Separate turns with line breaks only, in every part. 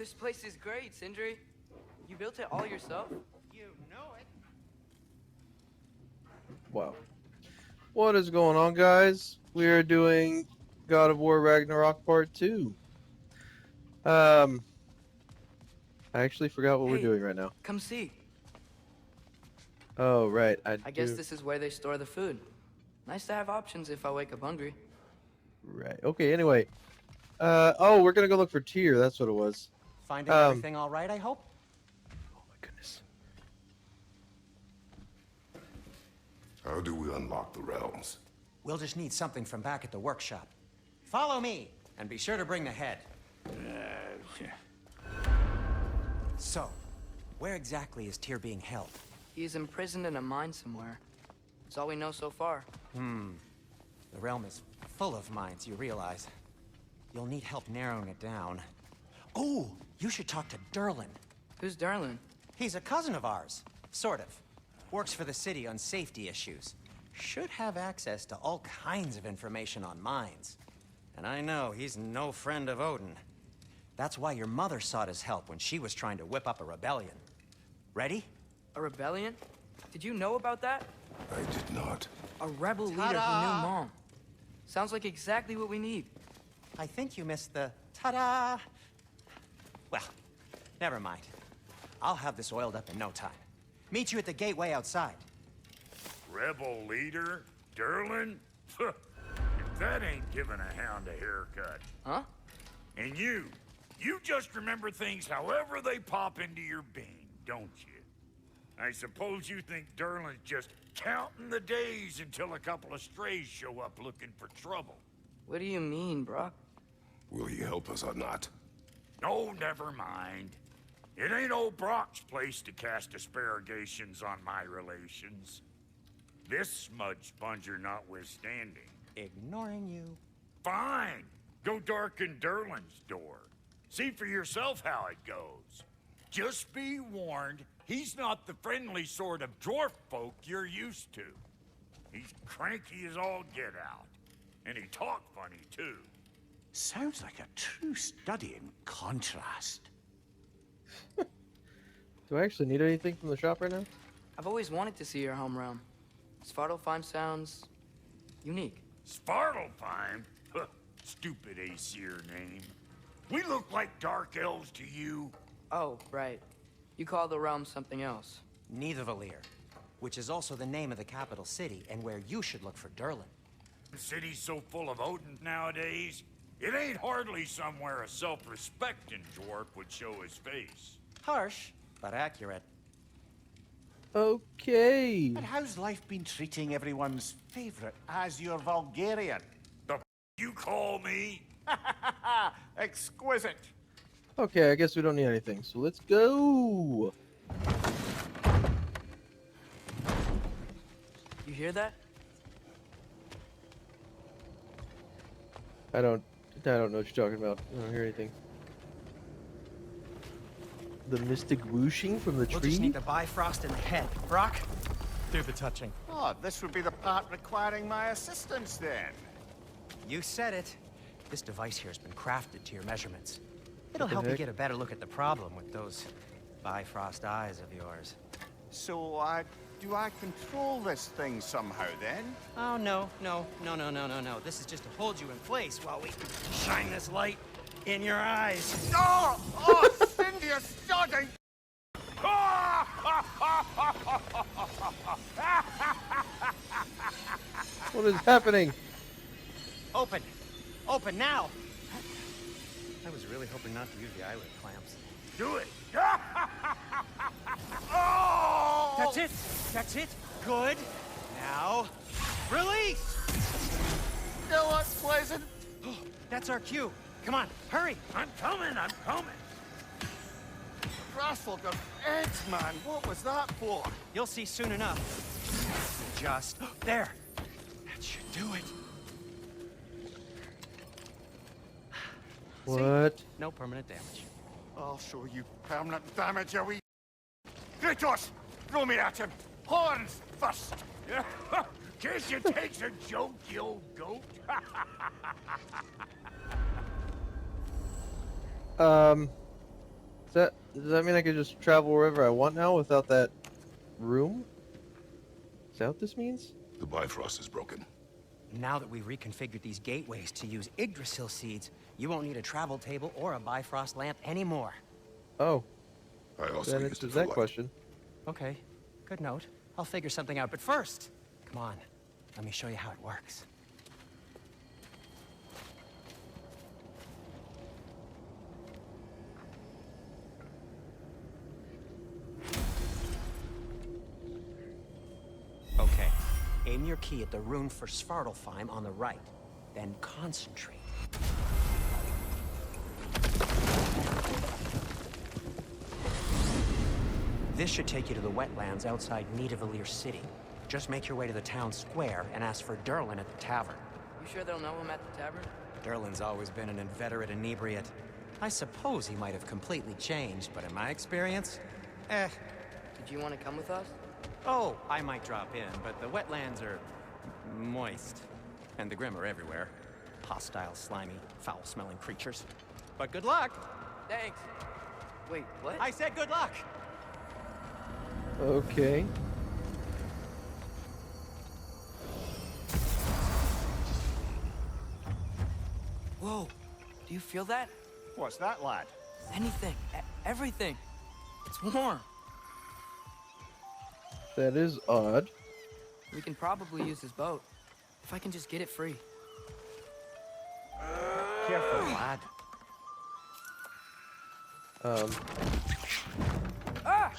This place is great, Sindri. You built it all yourself?
You know it.
Wow. What is going on, guys? We are doing God of War Ragnarok Part 2. I actually forgot what we're doing right now.
Come see.
Oh, right.
I guess this is where they store the food. Nice to have options if I wake up hungry.
Right. Okay, anyway. Oh, we're gonna go look for Tyr. That's what it was.
Finding everything all right, I hope?
Oh my goodness.
How do we unlock the realms?
We'll just need something from back at the workshop. Follow me, and be sure to bring the head. So, where exactly is Tyr being held?
He's imprisoned in a mine somewhere. That's all we know so far.
The realm is full of mines, you realize. You'll need help narrowing it down. Oh, you should talk to Durlin.
Who's Darlin?
He's a cousin of ours, sort of. Works for the city on safety issues. Should have access to all kinds of information on mines. And I know he's no friend of Odin. That's why your mother sought his help when she was trying to whip up a rebellion. Ready?
A rebellion? Did you know about that?
I did not.
A rebel leader who knew Mom. Sounds like exactly what we need.
I think you missed the ta-da. Well, never mind. I'll have this oiled up in no time. Meet you at the gateway outside.
Rebel leader? Durlin? That ain't giving a hound a haircut.
Huh?
And you just remember things however they pop into your being, don't you? I suppose you think Durlin's just counting the days until a couple of strays show up looking for trouble.
What do you mean, Brock?
Will he help us or not?
No, never mind. It ain't old Brock's place to cast asparagations on my relations. This smudge sponger notwithstanding.
Ignoring you.
Fine. Go darken Durlin's door. See for yourself how it goes. Just be warned, he's not the friendly sort of dwarf folk you're used to. He's cranky as all get out. And he talk funny, too.
Sounds like a true study in contrast.
Do I actually need anything from the shop right now?
I've always wanted to see your home realm. Svartalfheim sounds unique.
Svartalfheim? Huh, stupid Aesir name. We look like dark elves to you.
Oh, right. You call the realm something else.
Nidavellir, which is also the name of the capital city and where you should look for Durlin.
The city's so full of Odin nowadays, it ain't hardly somewhere a self-respecting dwarf would show his face.
Harsh, but accurate.
Okay.
And how's life been treating everyone's favorite Azure Vulgarian?
The you call me?
Exquisite.
Okay, I guess we don't need anything, so let's go.
You hear that?
I don't know what you're talking about. I don't hear anything. The mystic whooshing from the
We'll
tree?
just need the Bifrost in the head. Brock, do the touching.
Oh, this would be the part requiring my assistance then.
You said it. This device here has been crafted to your measurements. It'll
What the
help you
heck?
get a better look at the problem with those Bifrost eyes of yours.
So, do I control this thing somehow then?
Oh, no. This is just to hold you in place while we shine this light in your eyes.
Oh! Oh, Cindy, you're starting!
What is happening?
Open! Open now! I was really hoping not to use the eyelid clamps.
Do it.
Oh!
That's it! That's it! Good! Now, release!
Still unpleasant.
That's our cue. Come on, hurry!
I'm coming.
Russell, the eggs, man. What was that for?
You'll see soon enough. Just there. That should do it.
What?
See? No permanent damage.
I'll show you permanent damage, you wee... Kratos! Throw me at him! Horns first!
Guess it takes a joke, you old goat.
Does that mean I can just travel wherever I want now without that room? Is that what this means?
The Bifrost is broken.
Now that we've reconfigured these gateways to use Yggdrasil seeds, you won't need a travel table or a Bifrost lamp anymore.
Oh,
I also
that
used it
answers
for
that
light.
question.
Okay, good note. I'll figure something out, but first, come on, let me show you how it works. Okay, aim your key at the rune for Svartalfheim on the right, then concentrate. This should take you to the wetlands outside Nidavellir City. Just make your way to the town square and ask for Durlin at the tavern.
You sure they'll know him at the tavern?
Durlin's always been an inveterate inebriate. I suppose he might have completely changed, but in my experience,
Did you want to come with us?
Oh, I might drop in, but the wetlands are moist. And the Grim are everywhere. Hostile, slimy, foul-smelling creatures. But good luck!
Thanks. Wait, what?
I said good luck!
Okay.
Whoa, do you feel that?
What's that, lad?
Anything, everything. It's warm.
That is odd.
We can probably use this boat. If I can just get it free.
Careful, lad.
Ah!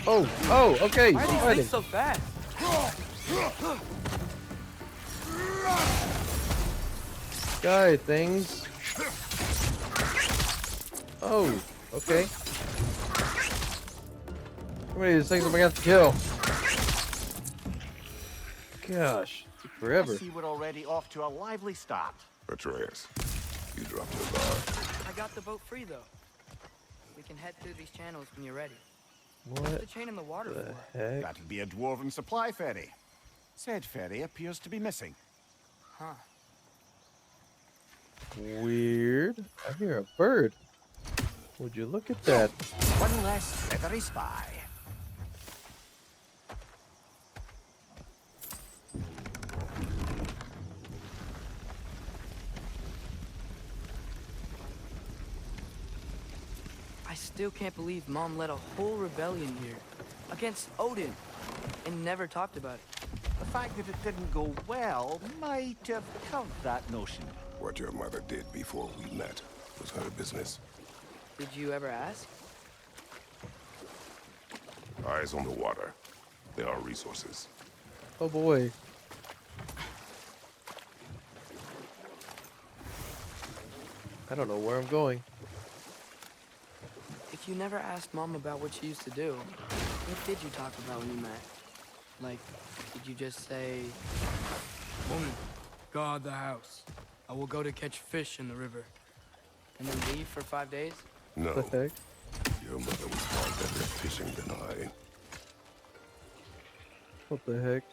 Oh, okay.
Why are these
Fighting.
things so fast?
Guy things. Oh, okay. How many of these things am I gonna have to kill? Gosh, it took
I
forever.
see we're already off to a lively start.
Atreus, you dropped your guard.
I got the boat free, though. We can head through these channels when you're ready. What's
What
the chain in the water
the
for?
heck?
That'll be a dwarven supply ferry. Said ferry appears to be missing.
Huh.
Weird. I hear a bird. Would you look at that?
One less feathery spy.
I still can't believe Mom led a whole rebellion here. Against Odin. And never talked about it.
The fact that it didn't go well might have covered that notion.
What your mother did before we met was her business.
Did you ever ask?
Eyes on the water. There are resources.
Oh boy. I don't know where I'm going.
If you never asked Mom about what she used to do, what did you talk about when you met? Like, did you just say, "Woman, guard the house. I will go to catch fish in the river." And then leave for 5 days?
No,
What the heck?
your mother was far better at fishing than I.
What the heck?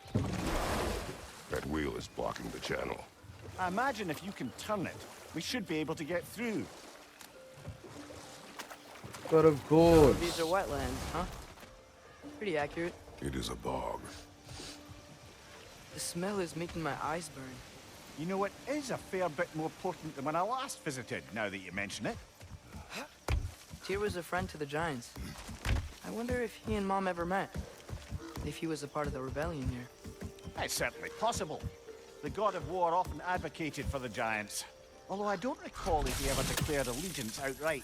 That wheel is blocking the channel.
I imagine if you can turn it, we should be able to get through.
But of course.
These are wetlands, huh? Pretty accurate.
It is a bog.
The smell is making my eyes burn.
You know, it is a fair bit more potent than when I last visited, now that you mention it.
Tyr was a friend to the Giants. I wonder if he and Mom ever met. If he was a part of the rebellion here.
It's certainly possible. The god of war often advocated for the Giants. Although I don't recall if he ever declared allegiance outright.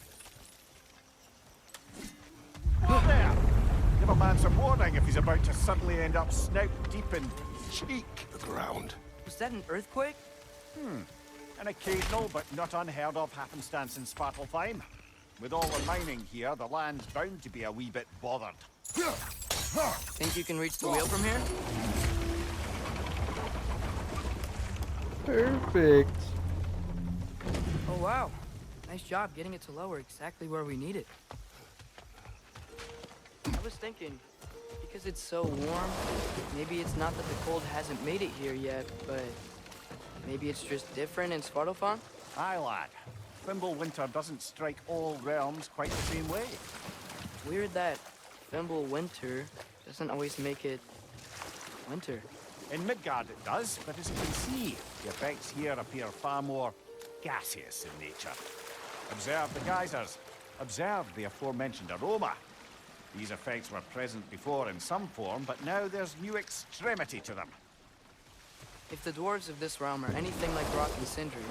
Whoa there! Give a man some warning if he's about to suddenly end up snout deep in cheek.
The ground.
Was that an earthquake?
An occasional but not unheard of happenstance in Svartalfheim. With all the mining here, the land's bound to be a wee bit bothered.
Think you can reach the wheel from here?
Perfect.
Oh, wow. Nice job getting it to lower exactly where we need it. I was thinking, because it's so warm, maybe it's not that the cold hasn't made it here yet, but maybe it's just different in Svartalfheim?
Aye, lad. Fimbulwinter doesn't strike all realms quite the same way.
Weird that Fimbulwinter doesn't always make it winter.
In Midgard it does, but as you can see, the effects here appear far more gaseous in nature. Observe the geysers. Observe the aforementioned aroma. These effects were present before in some form, but now there's new extremity to them.
If the dwarves of this realm are anything like Rock and Sindri,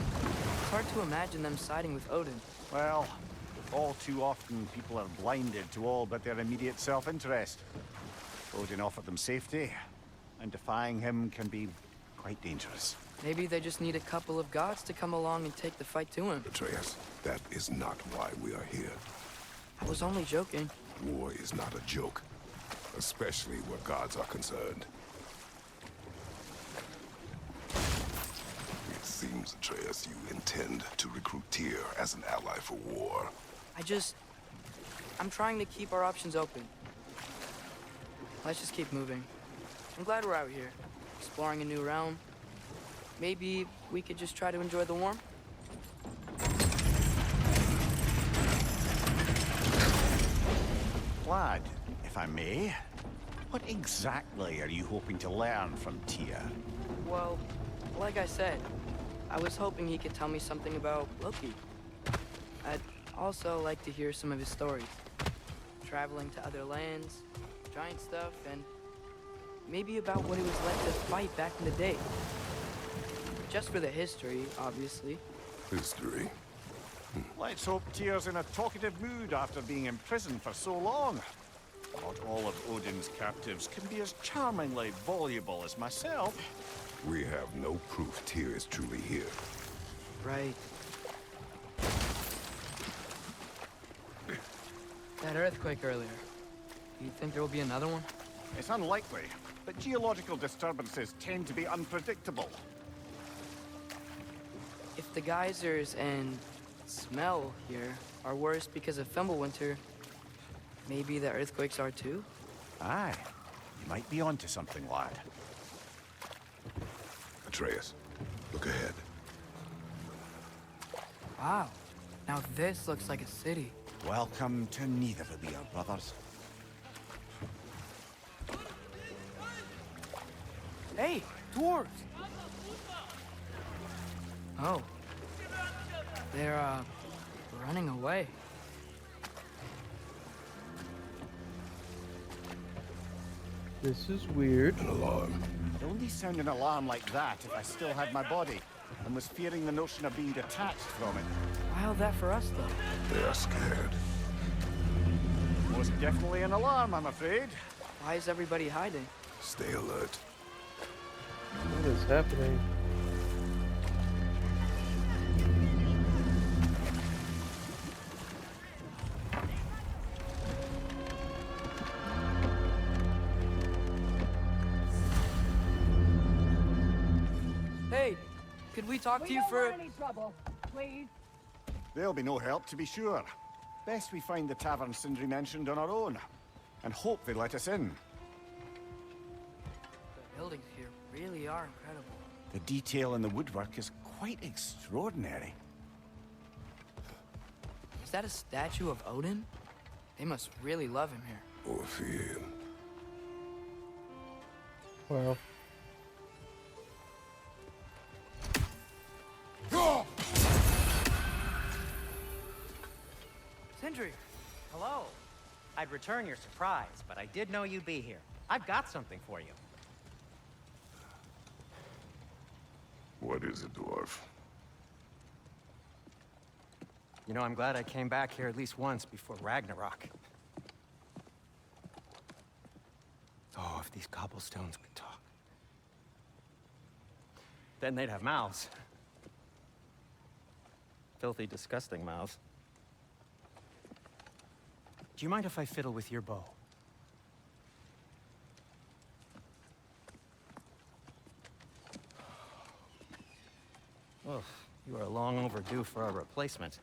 it's hard to imagine them siding with Odin.
Well, all too often people are blinded to all but their immediate self-interest. Odin offered them safety, and defying him can be quite dangerous.
Maybe they just need a couple of gods to come along and take the fight to him.
Atreus, that is not why we are here.
I was only joking.
War is not a joke, especially where gods are concerned. It seems, Atreus, you intend to recruit Tyr as an ally for war.
I'm trying to keep our options open. Let's just keep moving. I'm glad we're out here, exploring a new realm. Maybe we could just try to enjoy the warmth?
Lad, if I may, what exactly are you hoping to learn from Tyr?
Well, like I said, I was hoping he could tell me something about Loki. I'd also like to hear some of his stories. Traveling to other lands, giant stuff, and maybe about what it was like to fight back in the day. Just for the history, obviously.
History.
Let's hope Tyr's in a talkative mood after being imprisoned for so long. Not all of Odin's captives can be as charmingly voluble as myself.
We have no proof Tyr is truly here.
Right. That earthquake earlier. Do you think there will be another one?
It's unlikely, but geological disturbances tend to be unpredictable.
If the geysers and smell here are worse because of Fimbulwinter, maybe the earthquakes are too?
Aye, you might be onto something, lad.
Atreus, look ahead.
Wow. Now this looks like a city.
Welcome to Nidavellir, brothers.
Hey, dwarves! Oh. They're, running away.
This is weird.
An alarm.
I'd only sound an alarm like that if I still had my body, and was fearing the notion of being detached from it.
Why that for us, though?
They are scared.
Most definitely an alarm, I'm afraid.
Why is everybody hiding?
Stay alert.
What is happening?
Hey, could we talk to you for...
any trouble, please.
There'll be no help, to be sure. Best we find the tavern Sindri mentioned on our own, and hope they let us in.
The buildings here really are incredible.
The detail in the woodwork is quite extraordinary.
Is that a statue of Odin? They must really love him here.
Or fear him.
Well,
Sindri!
Hello. I'd return your surprise, but I did know you'd be here. I've got something for you.
What is it, dwarf?
You know, I'm glad I came back here at least once before Ragnarok. Oh, if these cobblestones could talk. Then they'd have mouths. Filthy, disgusting mouths. Do you mind if I fiddle with your bow? Oh, you are long overdue for a replacement.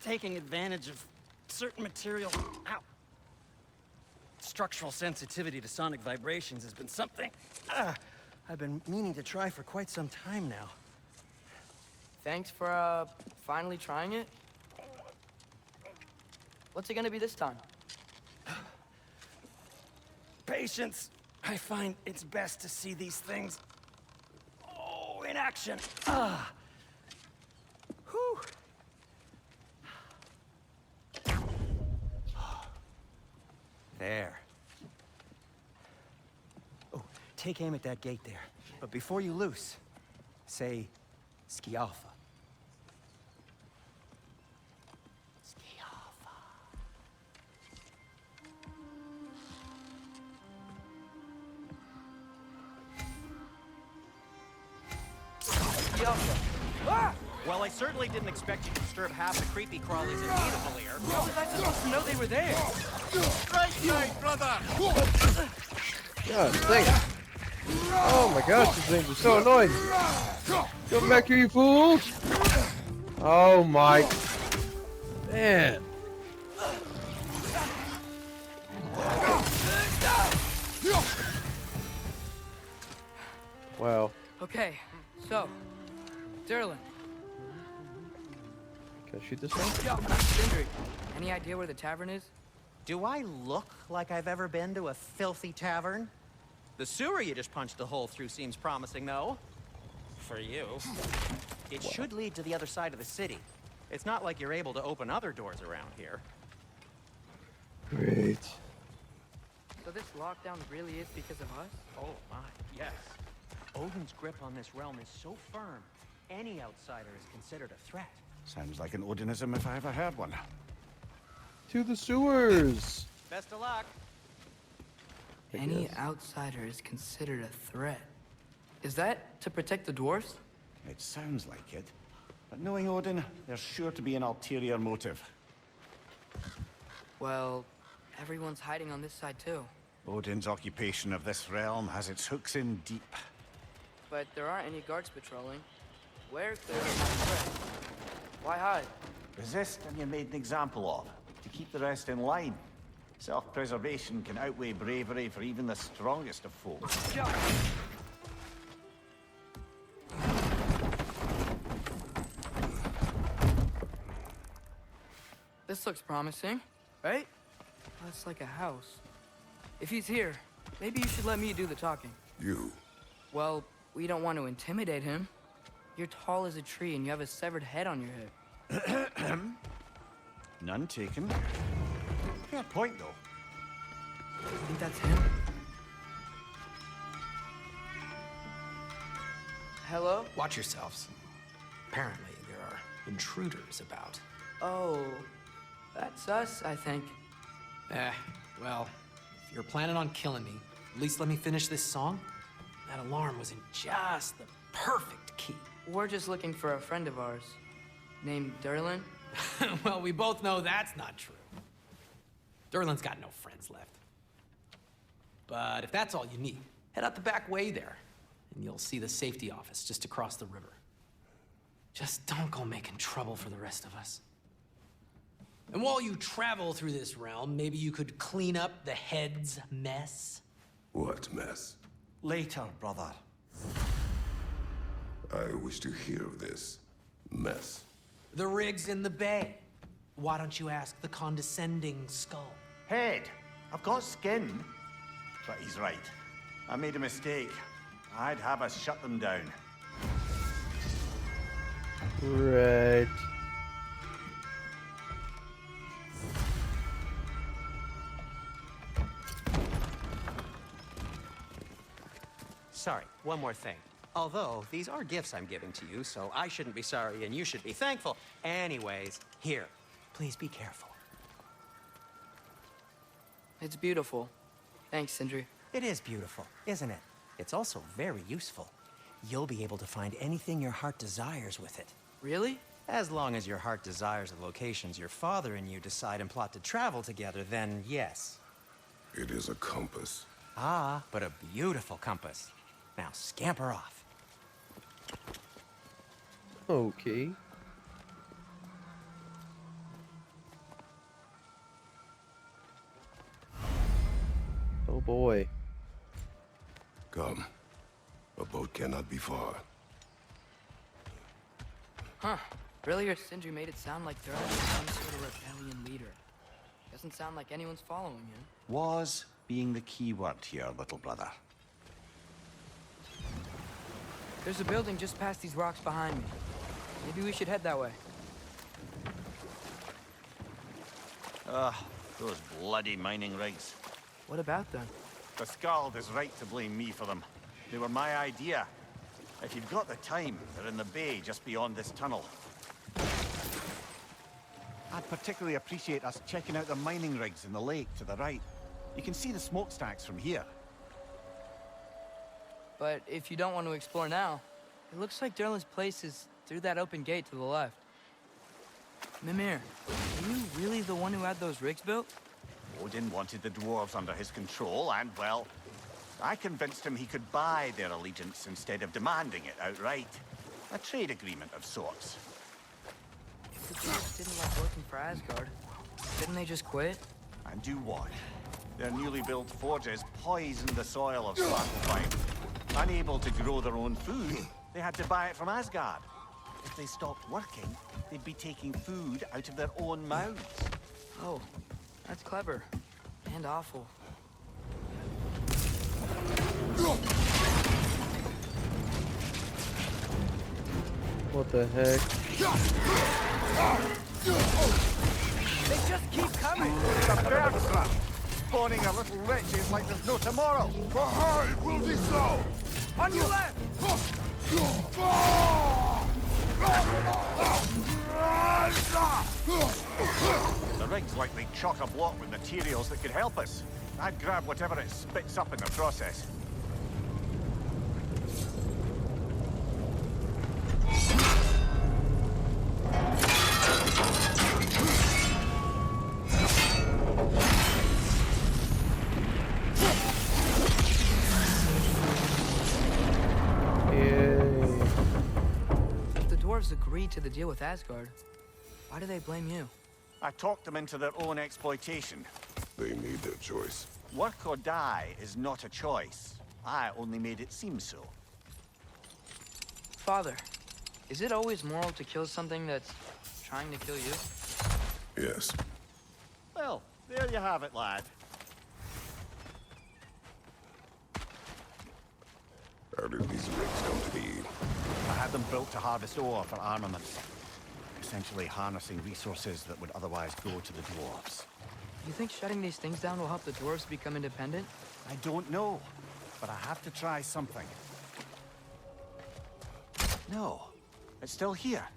Taking advantage of certain material. Ow! Structural sensitivity to sonic vibrations has been something I've been meaning to try for quite some time now.
Thanks for, finally trying it. What's it gonna be this time?
Patience. I find it's best to see these things, in action. Whew. There. Oh, take aim at that gate there. But before you loose, say, Skialfa. Skialfa.
Well, I certainly didn't expect you to disturb half the creepy crawlies in Nidavellir here.
How was I supposed to know they were there?
Right side, brother!
God dang it. Oh my gosh, these things are so annoying. Come back here, you fools! Oh my... Man. Wow.
Okay, so, Durlin.
Can I shoot this thing?
Yo, Sindri, any idea where the tavern is?
Do I look like I've ever been to a filthy tavern? The sewer you just punched a hole through seems promising, though. For you. It should lead to the other side of the city. It's not like you're able to open other doors around here.
Great.
So this lockdown really is because of us?
Oh my, yes. Odin's grip on this realm is so firm, any outsider is considered a threat.
Sounds like an Odinism if I ever heard one.
To the sewers!
Best of luck.
Any
guess.
outsider is considered a threat. Is that to protect the dwarves?
It sounds like it. But knowing Odin, there's sure to be an ulterior motive.
Well, everyone's hiding on this side too.
Odin's occupation of this realm has its hooks in deep.
But there aren't any guards patrolling. Where clearly not a threat. Why hide?
Resist and you're made an example of, to keep the rest in line. Self-preservation can outweigh bravery for even the strongest of folk.
This looks promising, right? That's like a house. If he's here, maybe you should let me do the talking.
You.
Well, we don't want to intimidate him. You're tall as a tree and you have a severed head on your head.
None taken. Fair point, though.
You think that's him? Hello?
Watch yourselves. Apparently, there are intruders about.
Oh, that's us, I think.
Well, if you're planning on killing me, at least let me finish this song. That alarm was in just the perfect key.
We're just looking for a friend of ours, named Durlin.
Well, we both know that's not true. Durlin's got no friends left. But if that's all you need, head out the back way there, and you'll see the safety office just across the river. Just don't go making trouble for the rest of us. And while you travel through this realm, maybe you could clean up the head's mess?
What mess?
Later, brother.
I wish to hear of this mess.
The rig's in the bay. Why don't you ask the condescending skull?
Head, I've got skin. But he's right. I made a mistake. I'd have us shut them down.
Right.
Sorry, one more thing. Although, these are gifts I'm giving to you, so I shouldn't be sorry and you should be thankful. Anyways, here, please be careful.
It's beautiful. Thanks, Sindri.
It is beautiful, isn't it? It's also very useful. You'll be able to find anything your heart desires with it.
Really?
As long as your heart desires the locations your father and you decide and plot to travel together, then yes.
It is a compass.
Ah, but a beautiful compass. Now scamper off.
Okay. Oh boy.
Come. A boat cannot be far.
Huh. Earlier, Sindri made it sound like Durlin was some sort of rebellion leader. Doesn't sound like anyone's following him.
Was being the key word here, little brother.
There's a building just past these rocks behind me. Maybe we should head that way.
Ugh, those bloody mining rigs.
What about them?
The Skald is right to blame me for them. They were my idea. If you've got the time, they're in the bay just beyond this tunnel. I'd particularly appreciate us checking out the mining rigs in the lake to the right. You can see the smokestacks from here.
But if you don't want to explore now, it looks like Durlin's place is through that open gate to the left. Mimir, are you really the one who had those rigs built?
Odin wanted the dwarves under his control, and, well, I convinced him he could buy their allegiance instead of demanding it outright. A trade agreement of sorts.
If the dwarves didn't like working for Asgard, didn't they just quit?
And do what? Their newly built forges poisoned the soil of Svartalfheim. Unable to grow their own food, they had to buy it from Asgard. If they stopped working, they'd be taking food out of their own mouths.
Oh, that's clever. And awful.
What the heck?
They just keep coming!
The bird trap! Spawning a little witches like there's no tomorrow!
For her, it will be so!
On your left!
The rig's likely chock-a-block with materials that could help us. I'd grab whatever it spits up in the process.
If the dwarves agreed to the deal with Asgard, why do they blame you?
I talked them into their own exploitation.
They made their choice.
Work or die is not a choice. I only made it seem so.
Father, is it always moral to kill something that's trying to kill you?
Yes.
Well, there you have it, lad.
How did these rigs come to be?
I had them built to harvest ore for armaments. Essentially harnessing resources that would otherwise go to the dwarves.
You think shutting these things down will help the dwarves become independent?
I don't know, but I have to try something. No, it's still here.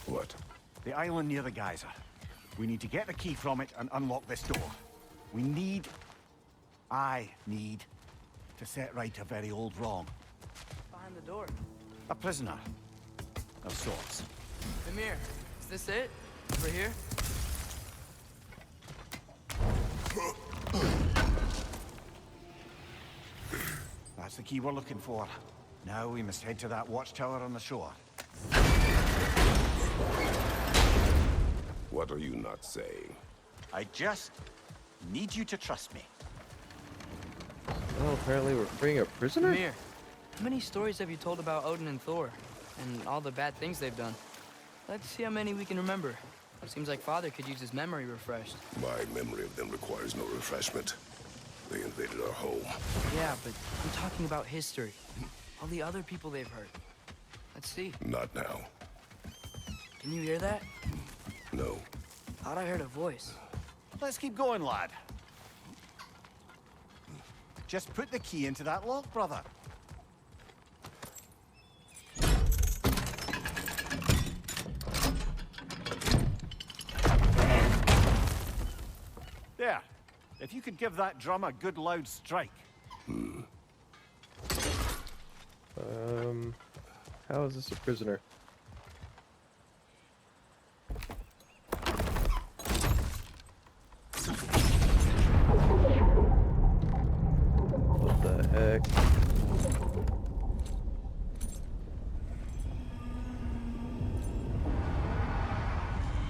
What?
The island near the geyser. We need to get the key from it and unlock this door. I need to set right a very old wrong.
Behind the door.
A prisoner of sorts.
Mimir, is this it? Over here?
That's the key we're looking for. Now we must head to that watchtower on the shore.
What are you not saying?
I just need you to trust me.
Oh, apparently we're freeing a prisoner?
Mimir, how many stories have you told about Odin and Thor? And all the bad things they've done? Let's see how many we can remember. It seems like Father could use his memory refreshed.
My memory of them requires no refreshment. They invaded our home.
Yeah, but I'm talking about history. All the other people they've hurt. Let's see.
Not now.
Can you hear that?
No.
Thought I heard a voice.
Let's keep going, lad. Just put the key into that lock, brother. There. If you could give that drum a good loud strike.
How is this a prisoner? What the heck?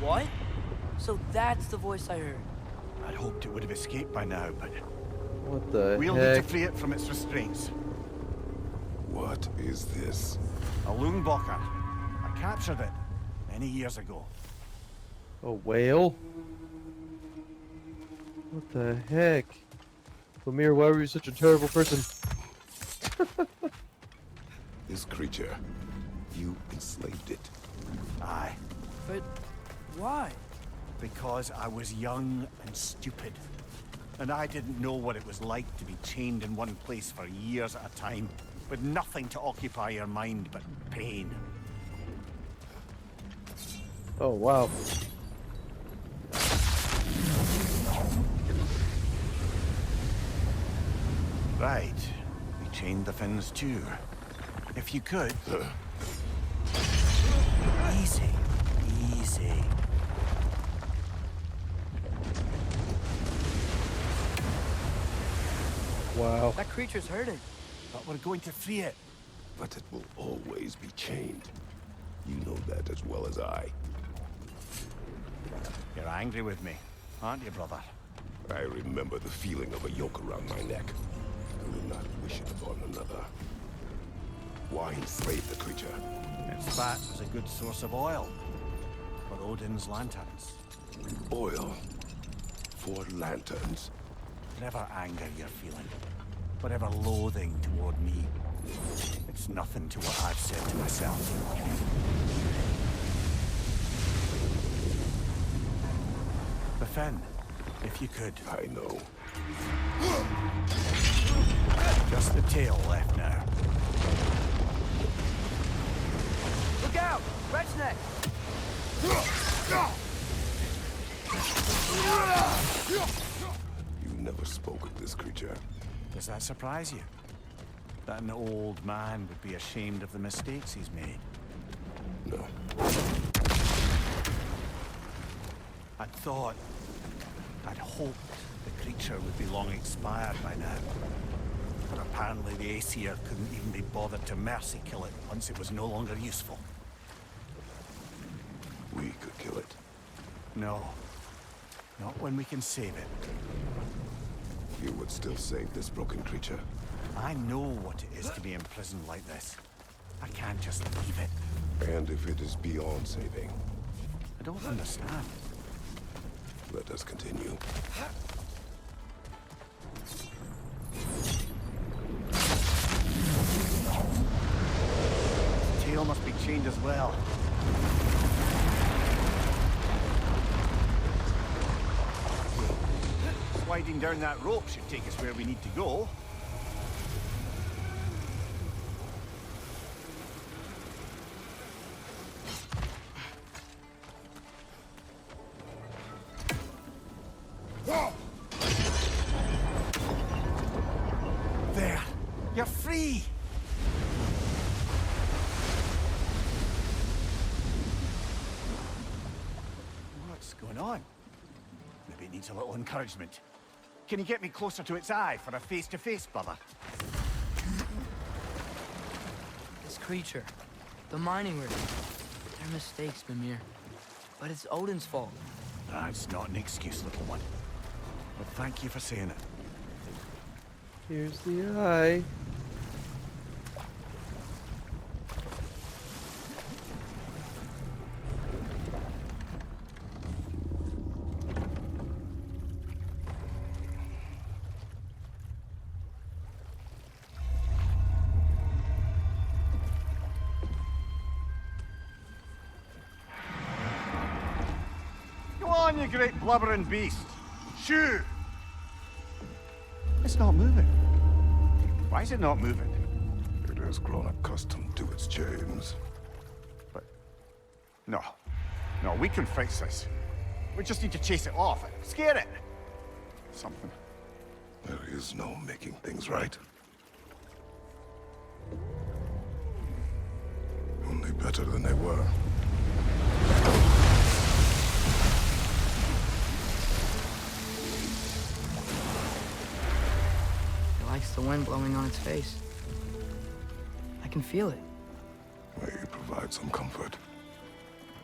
What? So that's the voice I heard.
I'd hoped it would have escaped by now, but
What the
we'll need to
heck?
free it from its restraints.
What is this?
A Lungbocker. I captured it, many years ago.
A whale? What the heck? Lemire, why were you such a terrible person?
This creature, you enslaved it.
Aye,
But why?
because I was young and stupid. And I didn't know what it was like to be chained in one place for years at a time, with nothing to occupy your mind but pain.
Oh, wow.
Right. We chained the Finns too. If you could... Easy. Easy.
Wow.
That creature's hurting.
But we're going to free it.
But it will always be chained. You know that as well as I.
You're angry with me, aren't you, brother?
I remember the feeling of a yoke around my neck. I will not wish it upon another. Why enslave the creature?
Its fat was a good source of oil for Odin's lanterns.
Oil. For lanterns.
Whatever anger you're feeling, whatever loathing toward me, it's nothing to what I've said to myself. The Finn, if you could.
I know.
Just the tail left now.
Look out! Red's neck!
You never spoke of this creature.
Does that surprise you? That an old man would be ashamed of the mistakes he's made?
No.
I'd thought, I'd hoped the creature would be long expired by now. But apparently the Aesir couldn't even be bothered to mercy kill it once it was no longer useful.
We could kill it.
No. Not when we can save it.
You would still save this broken creature.
I know what it is to be imprisoned like this. I can't just leave it.
And if it is beyond saving,
I don't understand.
let us continue.
The tail must be chained as well. Sliding down that rope should take us where we need to go. There! You're free! What's going on? Maybe it needs a little encouragement. Can you get me closer to its eye for a face-to-face, brother?
This creature. The mining rig. They're mistakes, Mimir. But it's Odin's fault.
That's not an excuse, little one. But thank you for saying it.
Here's the eye.
Go on, you great blubbering beast. Shoo! It's not moving. Why is it not moving?
It has grown accustomed to its chains.
But... No. No, we can fix this. We just need to chase it off and scare it. Something.
There is no making things right. Only better than they were.
It likes the wind blowing on its face. I can feel it.
May you provide some comfort.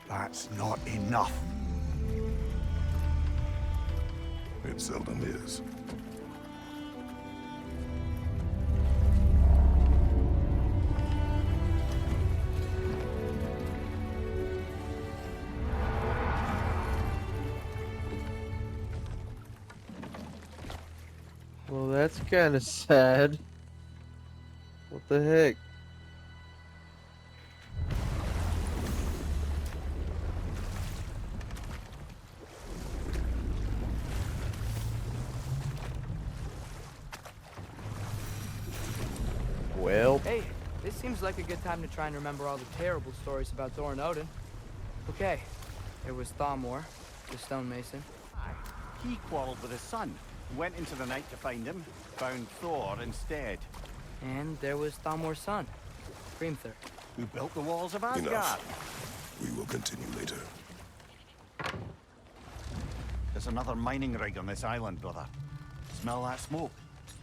That's not enough.
It seldom is.
Well, that's kind of sad. What the heck? Well,
Hey, this seems like a good time to try and remember all the terrible stories about Thor and Odin. Okay, there was Thamor, the stonemason.
Aye. He quarreled with his son, went into the night to find him, found Thor instead.
And there was Thamor's son, Grimthur.
Who built the walls of Asgard.
Enough. We will continue later.
There's another mining rig on this island, brother. Smell that smoke?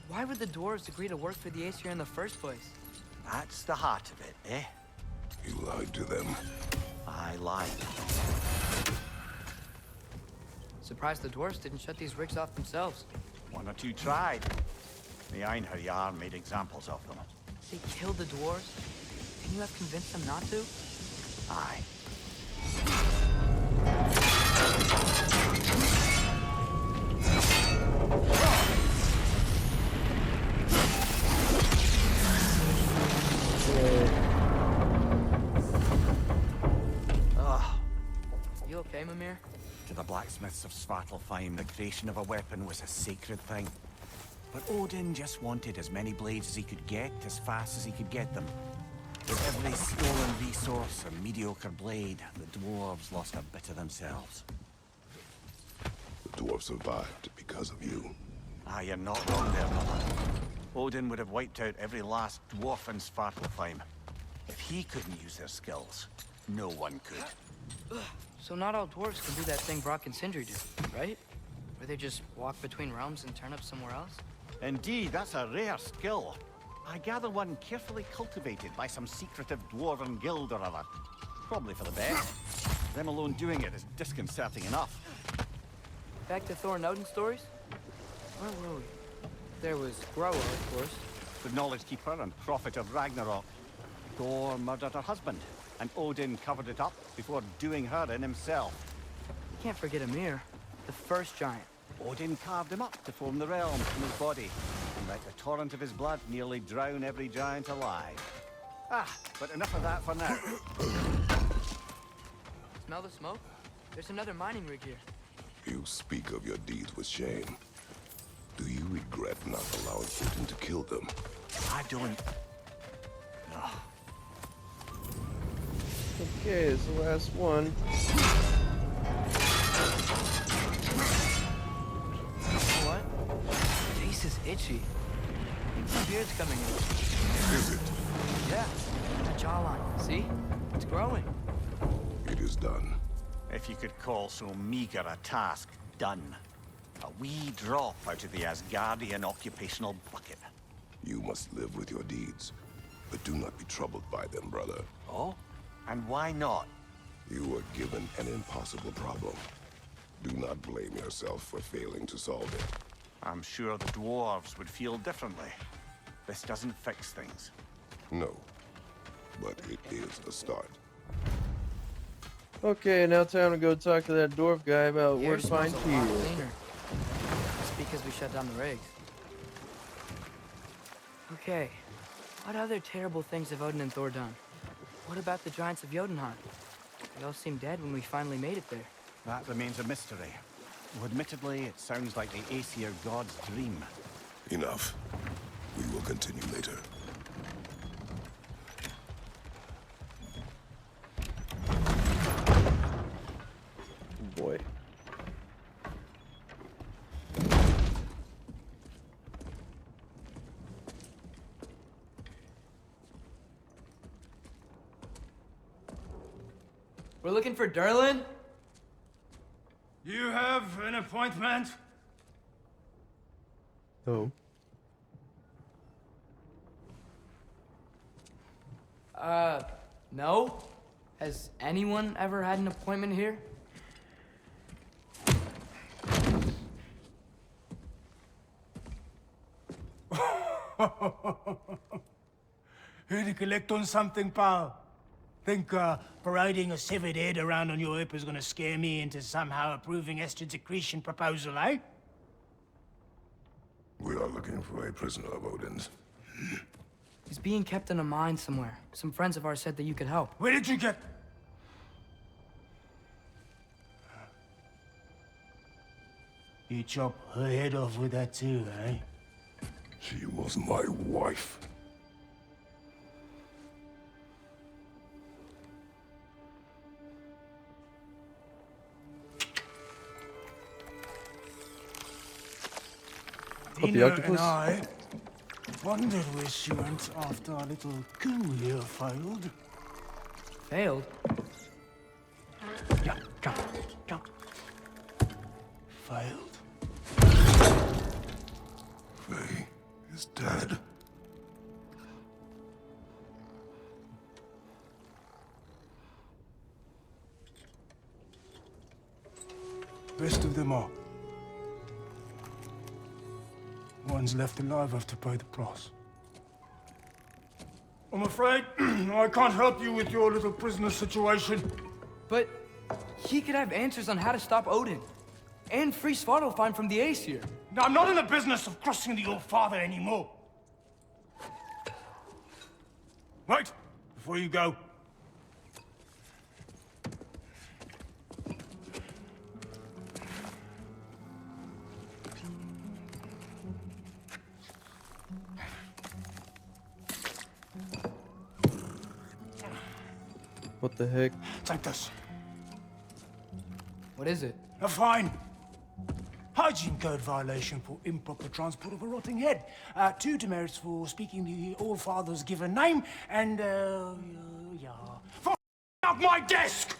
Why would the dwarves agree to work for the Aesir in the first place?
That's the heart of it, eh?
You lied to them.
I lied.
Surprised the dwarves didn't shut these rigs off themselves.
One or two tried. The Einherjar made examples of them.
They killed the dwarves? Can you have convinced them not to?
Aye.
You okay, Mimir?
To the blacksmiths of Svartalfheim, the creation of a weapon was a sacred thing. But Odin just wanted as many blades as he could get, as fast as he could get them. With every stolen resource, a mediocre blade, the dwarves lost a bit of themselves.
The dwarves survived because of you.
Ah, you're not wrong there, brother. Odin would have wiped out every last dwarf in Svartalfheim. If he couldn't use their skills, no one could.
So not all dwarves can do that thing Brock and Sindri do, right? Where they just walk between realms and turn up somewhere else?
Indeed, that's a rare skill. I gather one carefully cultivated by some secretive dwarven guild or other. Probably for the best. Them alone doing it is disconcerting enough.
Back to Thor and Odin stories? Where were we? There was Groa, of course.
The knowledge keeper and prophet of Ragnarok. Thor murdered her husband, and Odin covered it up before doing her in himself.
You can't forget Ymir, the first giant.
Odin carved him up to form the realms from his body, and let the torrent of his blood nearly drown every giant alive. But enough of that for now.
Smell the smoke? There's another mining rig here.
You speak of your deeds with shame. Do you regret not allowing Odin to kill them?
I don't... No.
okay, it's the last one.
What? Face is itchy. My beard's coming in.
Is it?
Yeah, the jawline. See? It's growing.
It is done.
If you could call so meager a task done. A wee drop out of the Asgardian occupational bucket.
You must live with your deeds, but do not be troubled by them, brother.
Oh? And why not?
You were given an impossible problem. Do not blame yourself for failing to solve it.
I'm sure the dwarves would feel differently. This doesn't fix things.
No, but it is a start.
Okay, now time to go talk to that dwarf guy about
The
where
air
to find
smells a lot
Tyr.
cleaner. It's because we shut down the rigs. Okay, what other terrible things have Odin and Thor done? What about the giants of Jotunheim? They all seemed dead when we finally made it there.
That remains a mystery. Though admittedly, it sounds like the Aesir god's dream.
Enough. We will continue later.
Boy.
We're looking for Durlin?
You have an appointment?
Oh.
No? Has anyone ever had an appointment here?
Here to collect on something, pal? Think parading a severed head around on your hip is gonna scare me into somehow approving Estrid's accretion proposal, eh?
We are looking for a prisoner of Odin's.
He's being kept in a mine somewhere. Some friends of ours said that you could help.
Where did you get... You chop her head off with that too, eh?
She was my wife.
Dina
octopus?
and I wondered where she went after our little coup here failed.
Failed? Yeah, jump, jump.
Failed?
Faye is dead.
Best of them are. One's left alive have to pay the price. I'm afraid I can't help you with your little prisoner situation.
But he could have answers on how to stop Odin. And free Svartalfheim from the Aesir.
Now, I'm not in the business of crossing the old father anymore. Wait, before you go.
What the heck?
Take this.
What is it?
A fine. Hygiene code violation for improper transport of a rotting head. 2 demerits for speaking the Old Father's given name, and, yeah. For up my desk!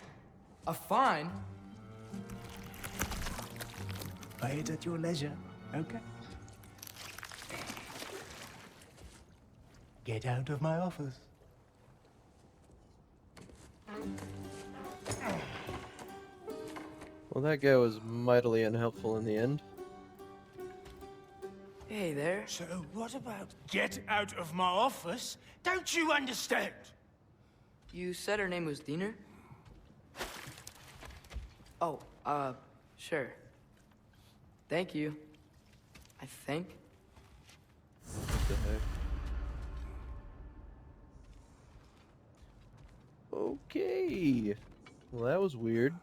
A fine?
Pay it at your leisure, okay? Get out of my office.
Well, that guy was mightily unhelpful in the end.
Hey there.
So what about get out of my office? Don't you understand?
You said her name was Diener? Oh, sure. Thank you. I think.
What the heck? Okay. Well, that was weird.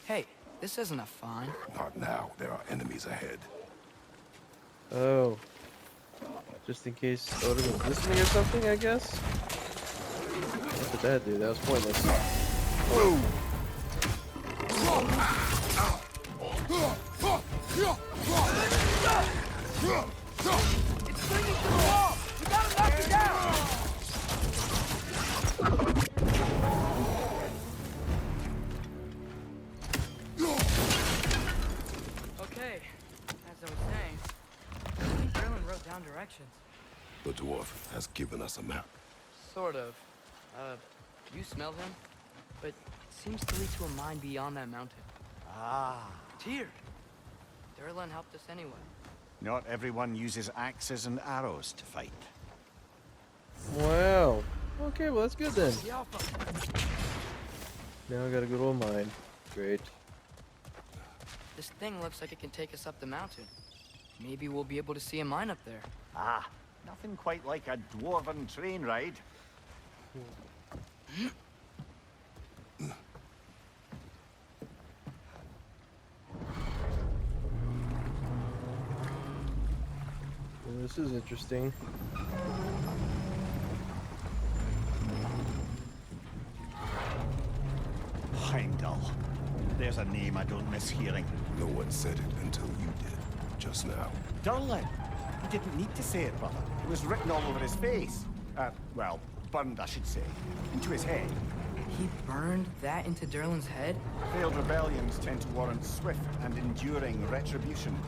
Hey, this isn't a fine.
Not now. There are enemies ahead.
Oh. Just in case Odin was listening or something, I guess? What did that do? That was pointless. Whoa!
It's clinging to the wall! We gotta knock it down! Okay, as I was saying, Merlin wrote down directions.
The dwarf has given us a map.
Sort of. You smell him? But it seems to lead to a mine beyond that mountain.
Ah.
Tyr! Durlin helped us anyway.
Not everyone uses axes and arrows to fight.
Wow. Okay, well that's good then.
The Alpha!
Now I gotta go to a mine. Great.
This thing looks like it can take us up the mountain. Maybe we'll be able to see a mine up there.
Ah, nothing quite like a dwarven train ride.
Well, this is interesting.
Heimdall. There's a name I don't miss hearing.
No one said it until you did, just now.
Durlin. He didn't need to say it, brother. It was written all over his face. Well, burned, I should say. Into his head.
He burned that into Durlin's head?
Failed rebellions tend to warrant swift and enduring retribution.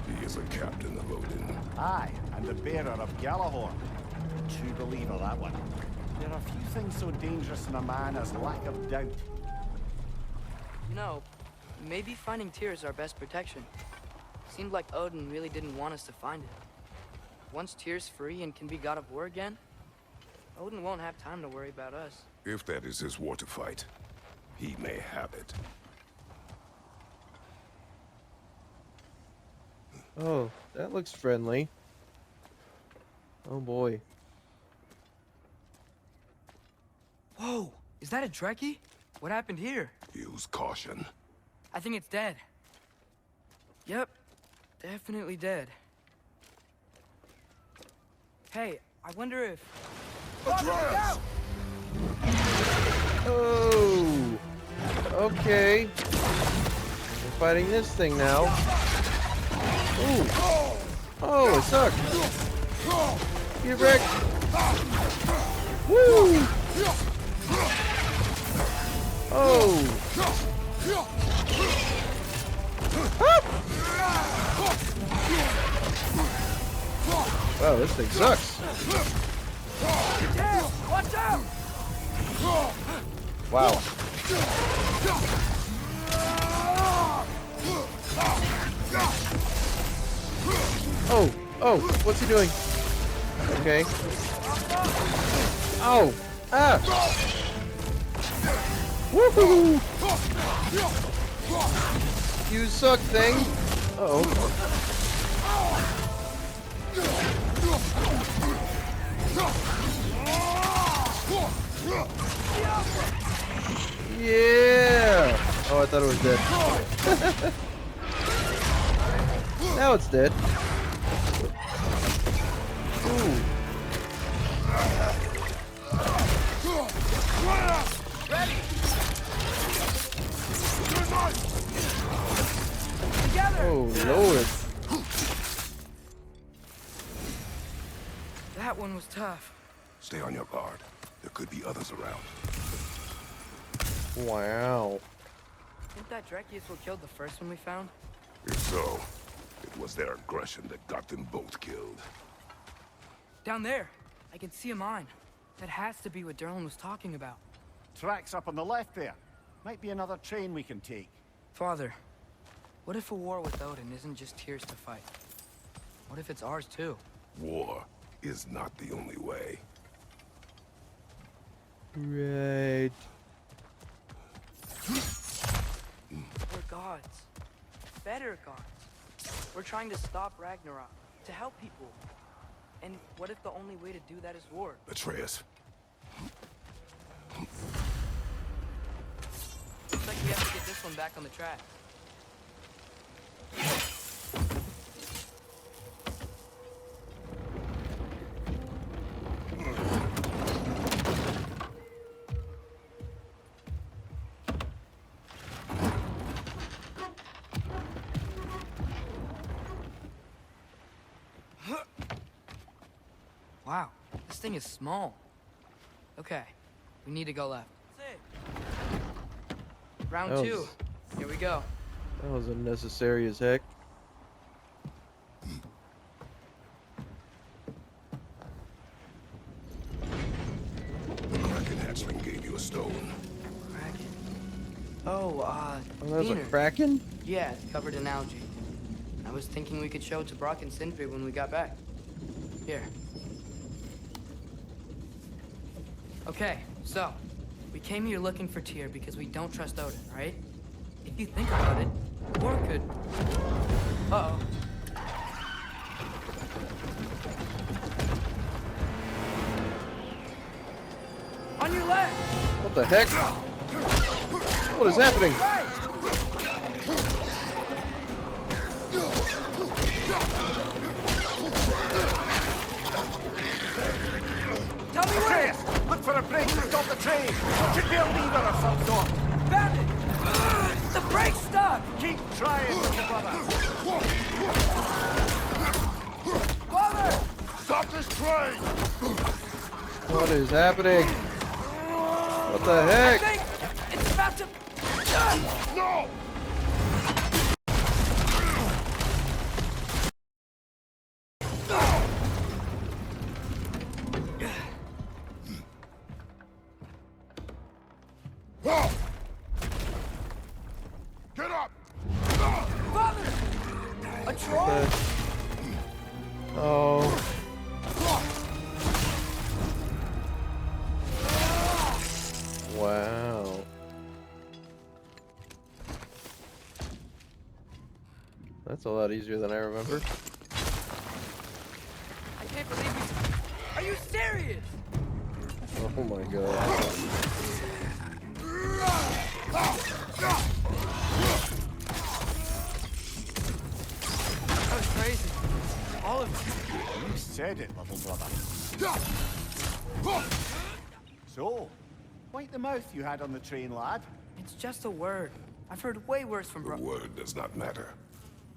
He is a captain of Odin.
Aye, and the bearer of Galahorn. True believer, that one. There are few things so dangerous in a man as lack of doubt.
You know, maybe finding Tyr is our best protection. Seemed like Odin really didn't want us to find it. Once Tyr's free and can be god of war again, Odin won't have time to worry about us.
If that is his war to fight. He may have it.
Oh, that looks friendly. Oh boy.
Whoa, is that a Trekkie? What happened here?
Use caution.
I think it's dead. Yep, definitely dead. Hey, I wonder if...
Atreus!
Oh! Okay. We're fighting this thing now. Ooh! Oh, it sucked! Get wrecked! Woo! Oh! Wow, this thing sucks.
Watch out!
Wow. Oh, oh, what's he doing? Okay. Oh, ah! Woohoo! You suck, thing. Uh-oh. Yeah! Oh, I thought it was dead. Now it's dead. Ooh.
Ready! Together!
Oh, Lord.
That one was tough.
Stay on your guard. There could be others around.
Wow.
Think that Trekkie is what killed the first one we found?
If so, it was their aggression that got them both killed.
Down there, I can see a mine. That has to be what Derlin was talking about.
Tracks up on the left there. Might be another train we can take.
Father, what if a war with Odin isn't just Tyr's to fight? What if it's ours too?
War is not the only way.
Right.
We're gods. Better gods. We're trying to stop Ragnarok, to help people. And what if the only way to do that is war?
Atreus,
Looks like we have to get this one back on the track. Wow, this thing is small. Okay, we need to go left. That's it. Round
That
two.
was-
Here we go.
That was unnecessary as heck.
the Kraken hatchling gave you a stone.
Kraken. Oh,
Oh, that was a
Wiener.
Kraken?
Yeah, it's covered in algae. I was thinking we could show it to Brock and Sindri when we got back. Here. Okay, so, we came here looking for Tyr because we don't trust Odin, right? If you think about it, war could... Uh-oh. On your left!
What the heck? What is happening?
Tell me where!
Look for a break to stop the train! Should be a lever of some sort!
Found it! The brake's stuck!
Keep trying, little brother!
Father!
Stop this train!
What is happening? What the heck?
I think it's about to...
No! Get up!
Father! A troll?
Oh. Wow. That's a lot easier than I remember.
I can't believe we... Are you serious?
Oh my god.
That was crazy. All of it.
You said it, little brother. So, wipe the mouth you had on the train, lad.
It's just a word. I've heard way worse from
The
bro...
word does not matter.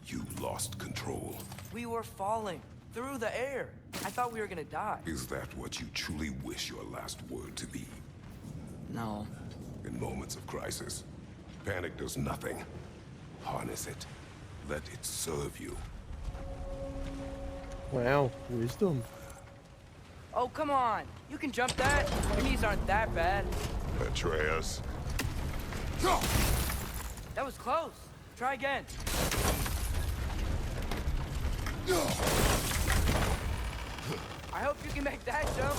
You lost control.
We were falling through the air. I thought we were gonna die.
Is that what you truly wish your last word to be?
No.
In moments of crisis, panic does nothing. Harness it. Let it serve you.
Wow, wisdom.
Oh, come on. You can jump that. Your knees aren't that bad.
Atreus.
That was close. Try again. I hope you can make that jump.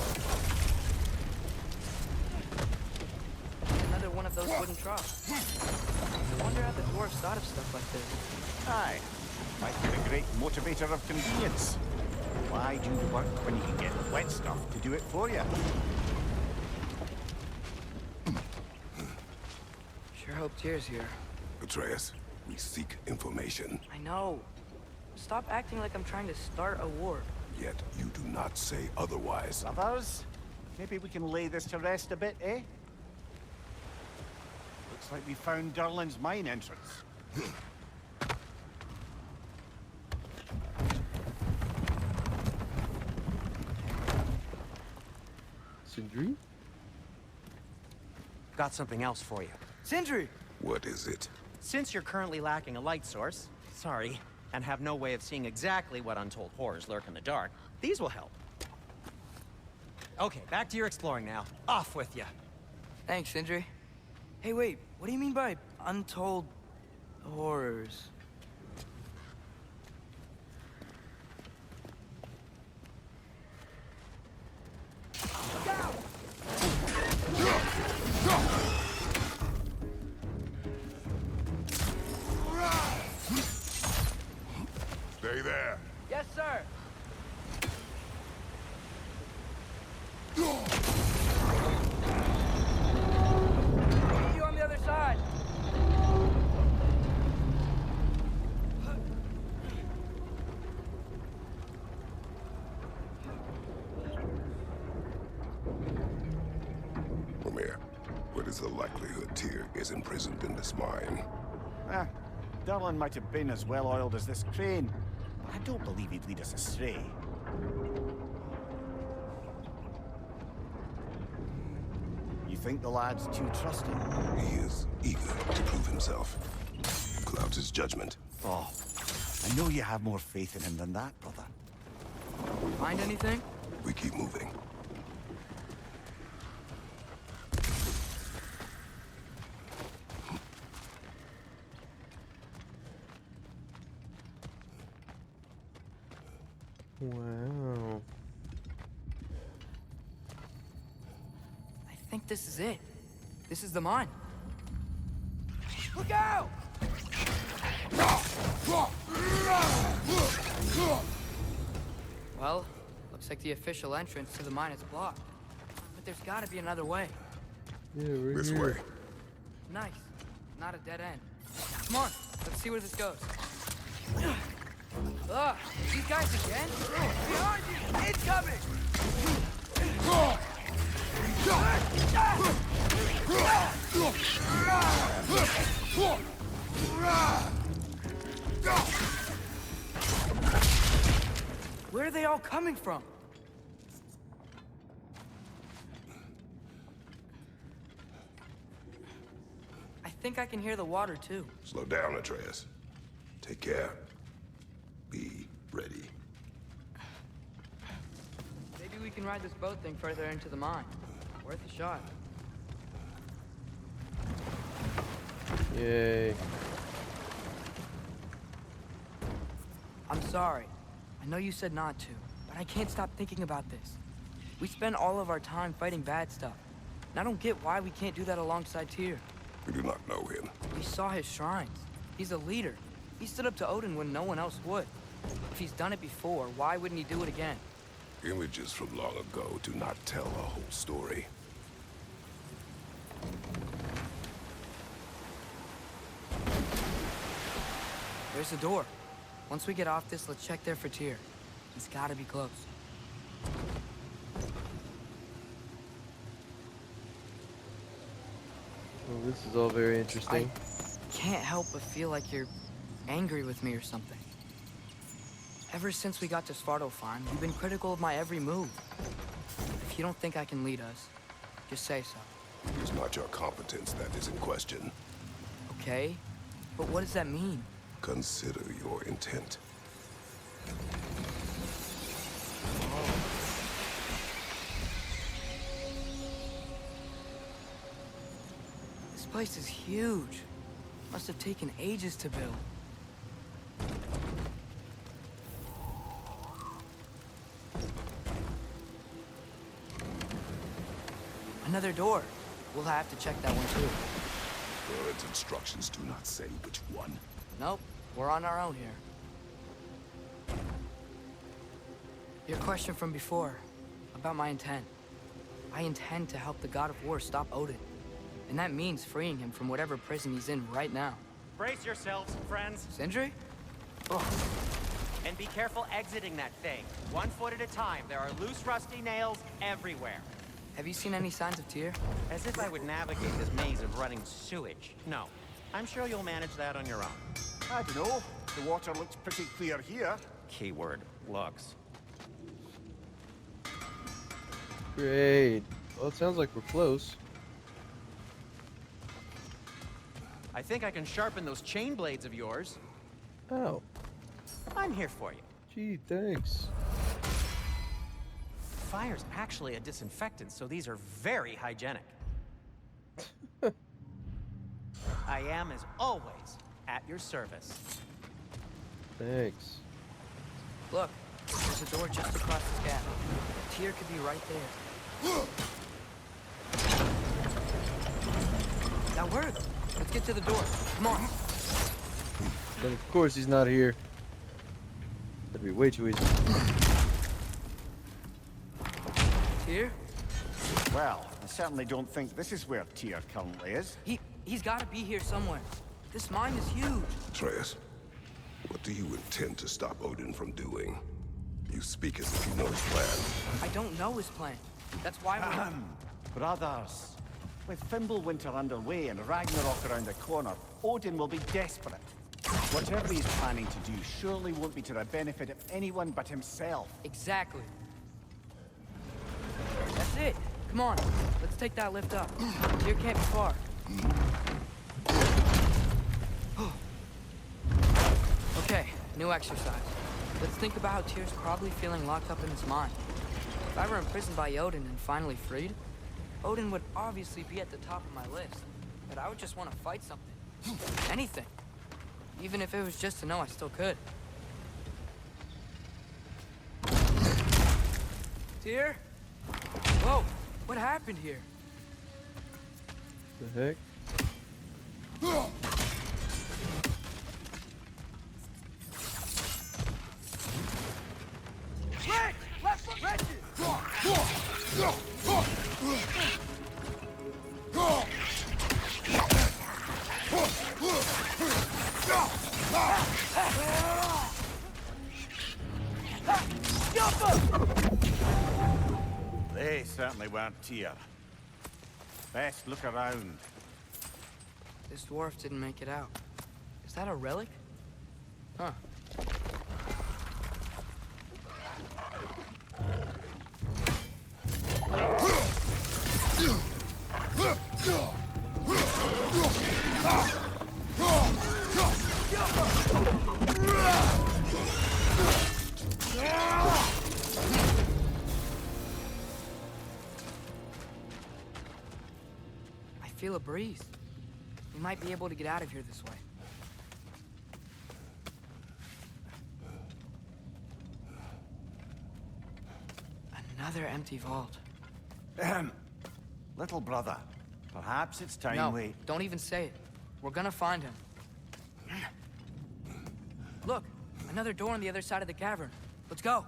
Another one of those wooden troughs. I wonder how the dwarves thought of stuff like this.
Aye. Might be the great motivator of convenience. Why do work when you can get wet stuff to do it for you?
Sure hope Tyr's here.
Atreus, we seek information.
I know. Stop acting like I'm trying to start a war.
Yet you do not say otherwise.
Brothers, maybe we can lay this to rest a bit, eh? Looks like we found Durlin's mine entrance.
Sindri?
Got something else for you.
Sindri!
What is it?
Since you're currently lacking a light source, sorry, and have no way of seeing exactly what untold horrors lurk in the dark, these will help. Okay, back to your exploring now. Off with you.
Thanks, Sindri. Hey, wait. What do you mean by untold horrors?
Stay there.
Yes, sir. See you on the other side.
Mimir, what is the likelihood Tyr is imprisoned in this mine?
Ah, Durlin might have been as well-oiled as this crane, but I don't believe he'd lead us astray. You think the lad's too trusting?
He is eager to prove himself. Clouds his judgment.
Oh, I know you have more faith in him than that, brother.
Find anything?
We keep moving.
Wow.
I think this is it. This is the mine. Look out! Well, looks like the official entrance to the mine is blocked. But there's gotta be another way.
Yeah, right
This
here.
way.
Nice. Not a dead end. Come on, let's see where this goes. Ugh, these guys again? Behind you! Incoming! Where are they all coming from? I think I can hear the water too.
Slow down, Atreus. Take care. Be ready.
Maybe we can ride this boat thing further into the mine. Worth a shot.
Yay.
I'm sorry. I know you said not to, but I can't stop thinking about this. We spend all of our time fighting bad stuff. And I don't get why we can't do that alongside Tyr.
We do not know him.
We saw his shrines. He's a leader. He stood up to Odin when no one else would. If he's done it before, why wouldn't he do it again?
Images from long ago do not tell a whole story.
There's the door. Once we get off this, let's check there for Tyr. He's gotta be close.
Well, this is all very interesting.
I can't help but feel like you're angry with me or something. Ever since we got to Svartalfheim, you've been critical of my every move. If you don't think I can lead us, just say so.
It's not your competence that is in question.
Okay? But what does that mean?
Consider your intent.
This place is huge. Must have taken ages to build. Another door. We'll have to check that one too.
Bird's instructions do not say which one.
Nope, we're on our own here. Your question from before, about my intent. I intend to help the God of War stop Odin. And that means freeing him from whatever prison he's in right now.
Brace yourselves, friends.
Sindri?
And be careful exiting that thing. 1 foot at a time. There are loose, rusty nails everywhere.
Have you seen any signs of Tyr?
As if I would navigate this maze of running sewage. No. I'm sure you'll manage that on your own.
I don't know. The water looks pretty clear here.
Keyword, looks.
Great. Well, it sounds like we're close.
I think I can sharpen those chain blades of yours.
Oh.
I'm here for you.
Gee, thanks.
Fire's actually a disinfectant, so these are very hygienic. I am, as always, at your service.
Thanks.
Look, there's a door just across this gap. Tyr could be right there. That worked. Let's get to the door. Come on.
But of course he's not here. That'd be way too easy.
Tyr?
Well, I certainly don't think this is where Tyr currently is.
He's got to be here somewhere. This mine is huge.
Atreus, what do you intend to stop Odin from doing? You speak as if you know his plan.
I don't know his plan. That's why we're...
Brothers, with Fimbulwinter underway and Ragnarok around the corner, Odin will be desperate. Whatever he's planning to do surely won't be to the benefit of anyone but himself.
Exactly. That's it. Come on. Let's take that lift up. Tyr can't be far. Okay, new exercise. Let's think about how Tyr's probably feeling locked up in his mind. If I were imprisoned by Odin and finally freed, Odin would obviously be at the top of my list. But I would just want to fight something. Anything. Even if it was just to know I still could. Tyr? Whoa, what happened here?
The heck?
Right! Left foot wrenches!
They certainly weren't Tyr. Best look around.
This dwarf didn't make it out. Is that a relic? Huh. I feel a breeze. We might be able to get out of here this way. Another empty vault.
Little brother, perhaps it's time
No,
we...
don't even say it. We're gonna find him. Another door on the other side of the cavern. Let's go.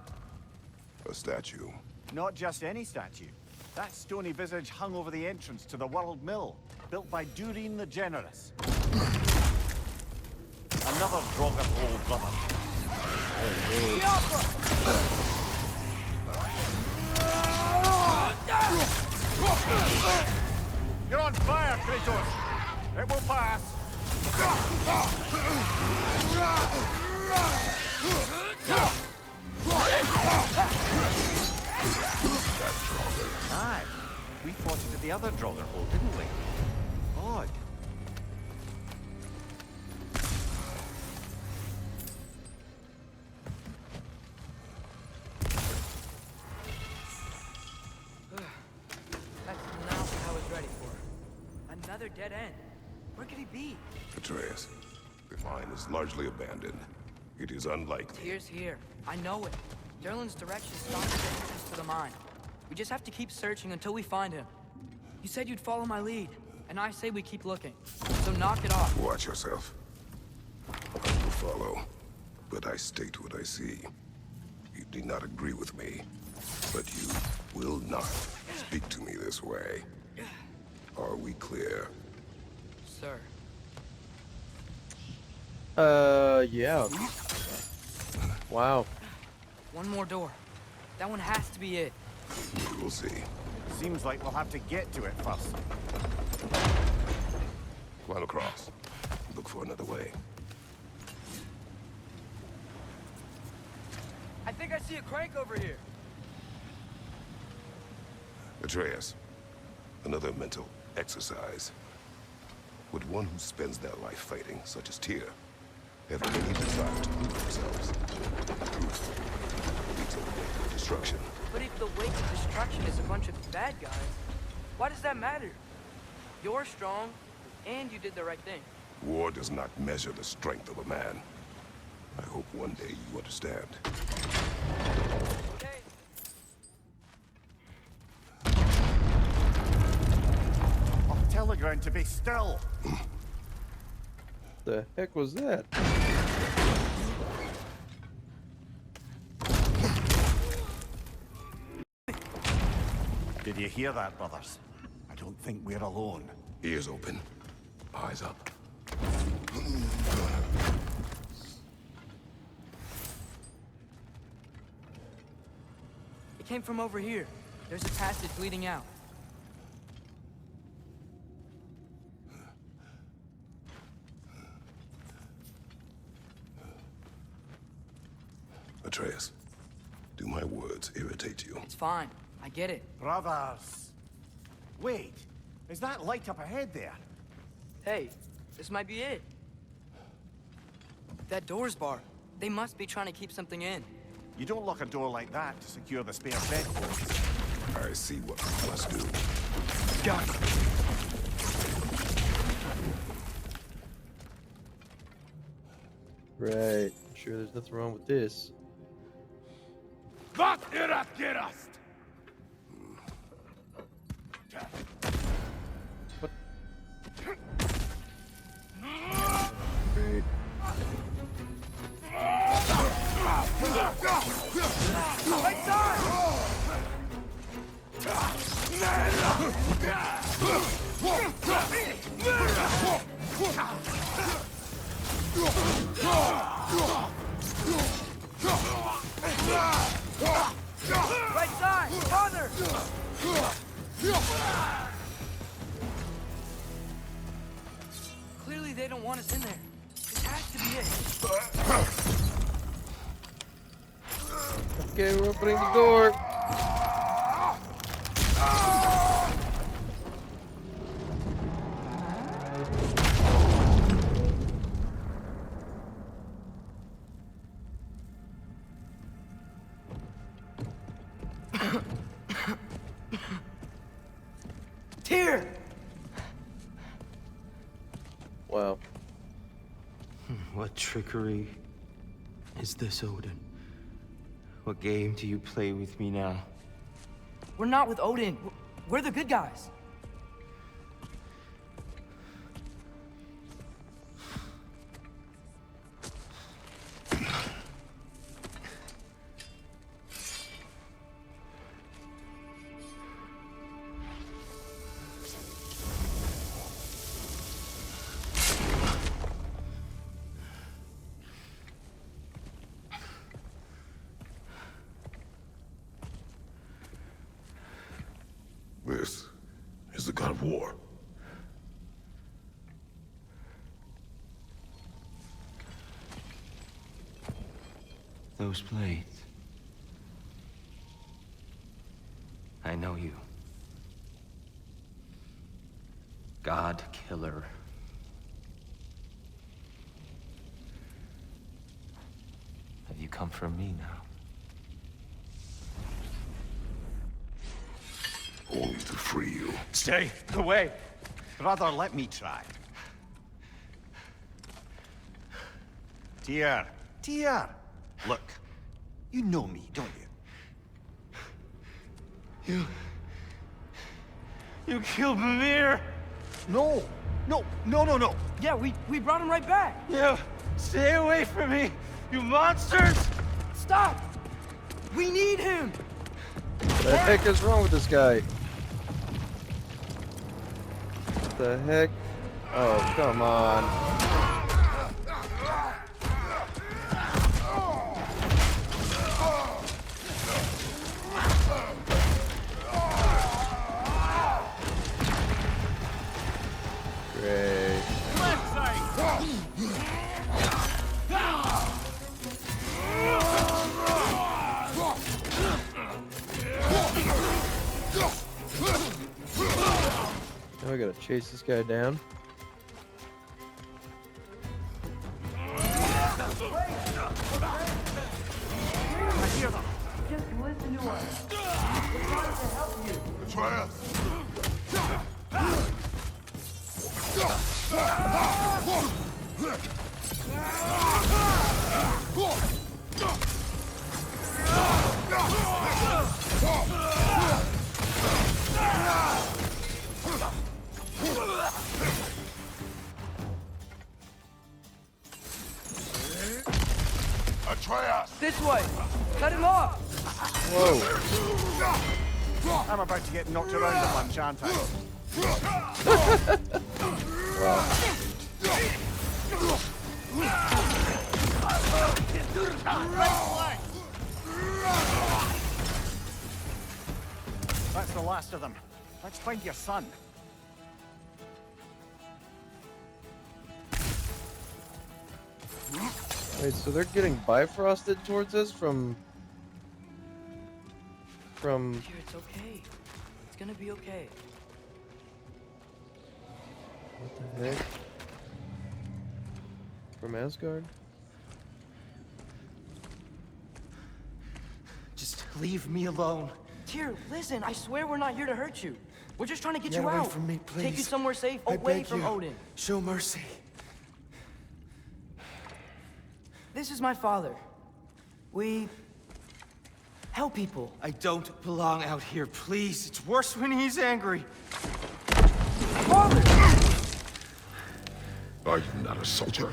A statue.
Not just any statue. That stony visage hung over the entrance to the World Mill, built by Durin the Generous. Another Draugr old brother. You're on fire, Kratos! It will pass! Aye. We fought it at the other Draugr hole, didn't we? Odd.
That's not what I was ready for. Another dead end. Where could he be?
Atreus, the mine is largely abandoned. It is unlikely.
Here's here. I know it. Derlin's direction stops at the entrance to the mine. We just have to keep searching until we find him. You said you'd follow my lead, and I say we keep looking. So knock it off.
Watch yourself. I will follow, but I state what I see. You do not agree with me, but you will not speak to me this way. Are we clear?
Sir.
Yeah. Wow.
One more door. That one has to be it.
We will see.
Seems like we'll have to get to it first.
Climb across. Look for another way.
I think I see a crank over here.
Atreus, another mental exercise. Would one who spends their life fighting, such as Tyr, have any desire to prove themselves? Proof leads a way of destruction.
But if the wake of destruction is a bunch of bad guys, why does that matter? You're strong, and you did the right thing.
War does not measure the strength of a man. I hope one day you understand.
Okay.
I'll tell the ground to be still.
The heck was that?
Did you hear that, brothers? I don't think we're alone.
Ears open, eyes up.
It came from over here. There's a passage leading out.
Atreus, do my words irritate you?
It's fine. I get it.
Brothers! Wait, is that light up ahead there?
Hey, this might be it. That door's barred. They must be trying to keep something in.
You don't lock a door like that to secure the spare bedposts.
I see what we must do.
Got it.
Right. I'm sure there's nothing wrong with this.
Vad är att gerast?
Great.
Right side! Right side! Farther! Clearly they don't want us in there. This has to be it.
Okay, we're opening the door.
Tyr!
Wow.
What trickery is this, Odin? What game do you play with me now?
We're not with Odin. We're the good guys.
war.
Those blades. I know you. God Killer. Have you come for me now?
Only to free you.
Stay away. Brother, let me try. Dear. Look, you know me, don't you?
You killed Mimir!
No.
Yeah, we brought him right back.
You stay away from me, you monsters!
Stop! We need him!
What the heck is wrong with this guy? What the heck? Oh, come on. Great. Now I gotta chase this guy down.
Just listen to us. We're trying to help you.
Atreus! Atreus!
This way! Cut him off!
Whoa.
I'm about to get knocked around at lunch, aren't I? That's the last of them. Let's find your son.
Wait, so they're getting bifrosted towards us from...
Here, it's okay. It's gonna be okay.
What the heck? From Asgard?
Just leave me alone.
Tyr, listen, I swear we're not here to hurt you. We're just trying to get
Get
you
away
out.
from me,
Take you
please.
somewhere safe,
I
away
beg
from
you.
Odin.
Show mercy.
This is my father. We help people.
I don't belong out here, please. It's worse when he's angry.
Father!
Are you not a soldier?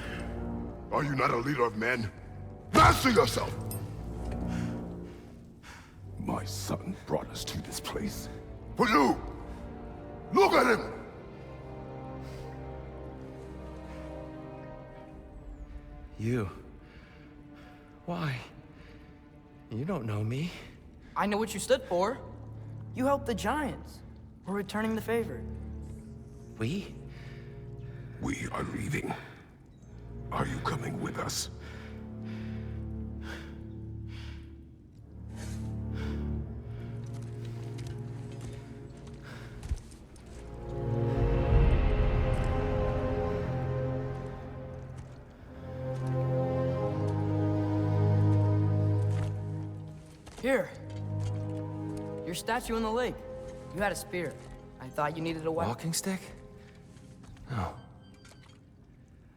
Are you not a leader of men? Master yourself! My son brought us to this place. For you! Look at him!
You. Why? You don't know me.
I know what you stood for. You helped the Giants. We're returning the favor.
We?
We are leaving. Are you coming with us?
Here. Your statue in the lake. You had a spear. I thought you needed a weapon.
Walking stick? No.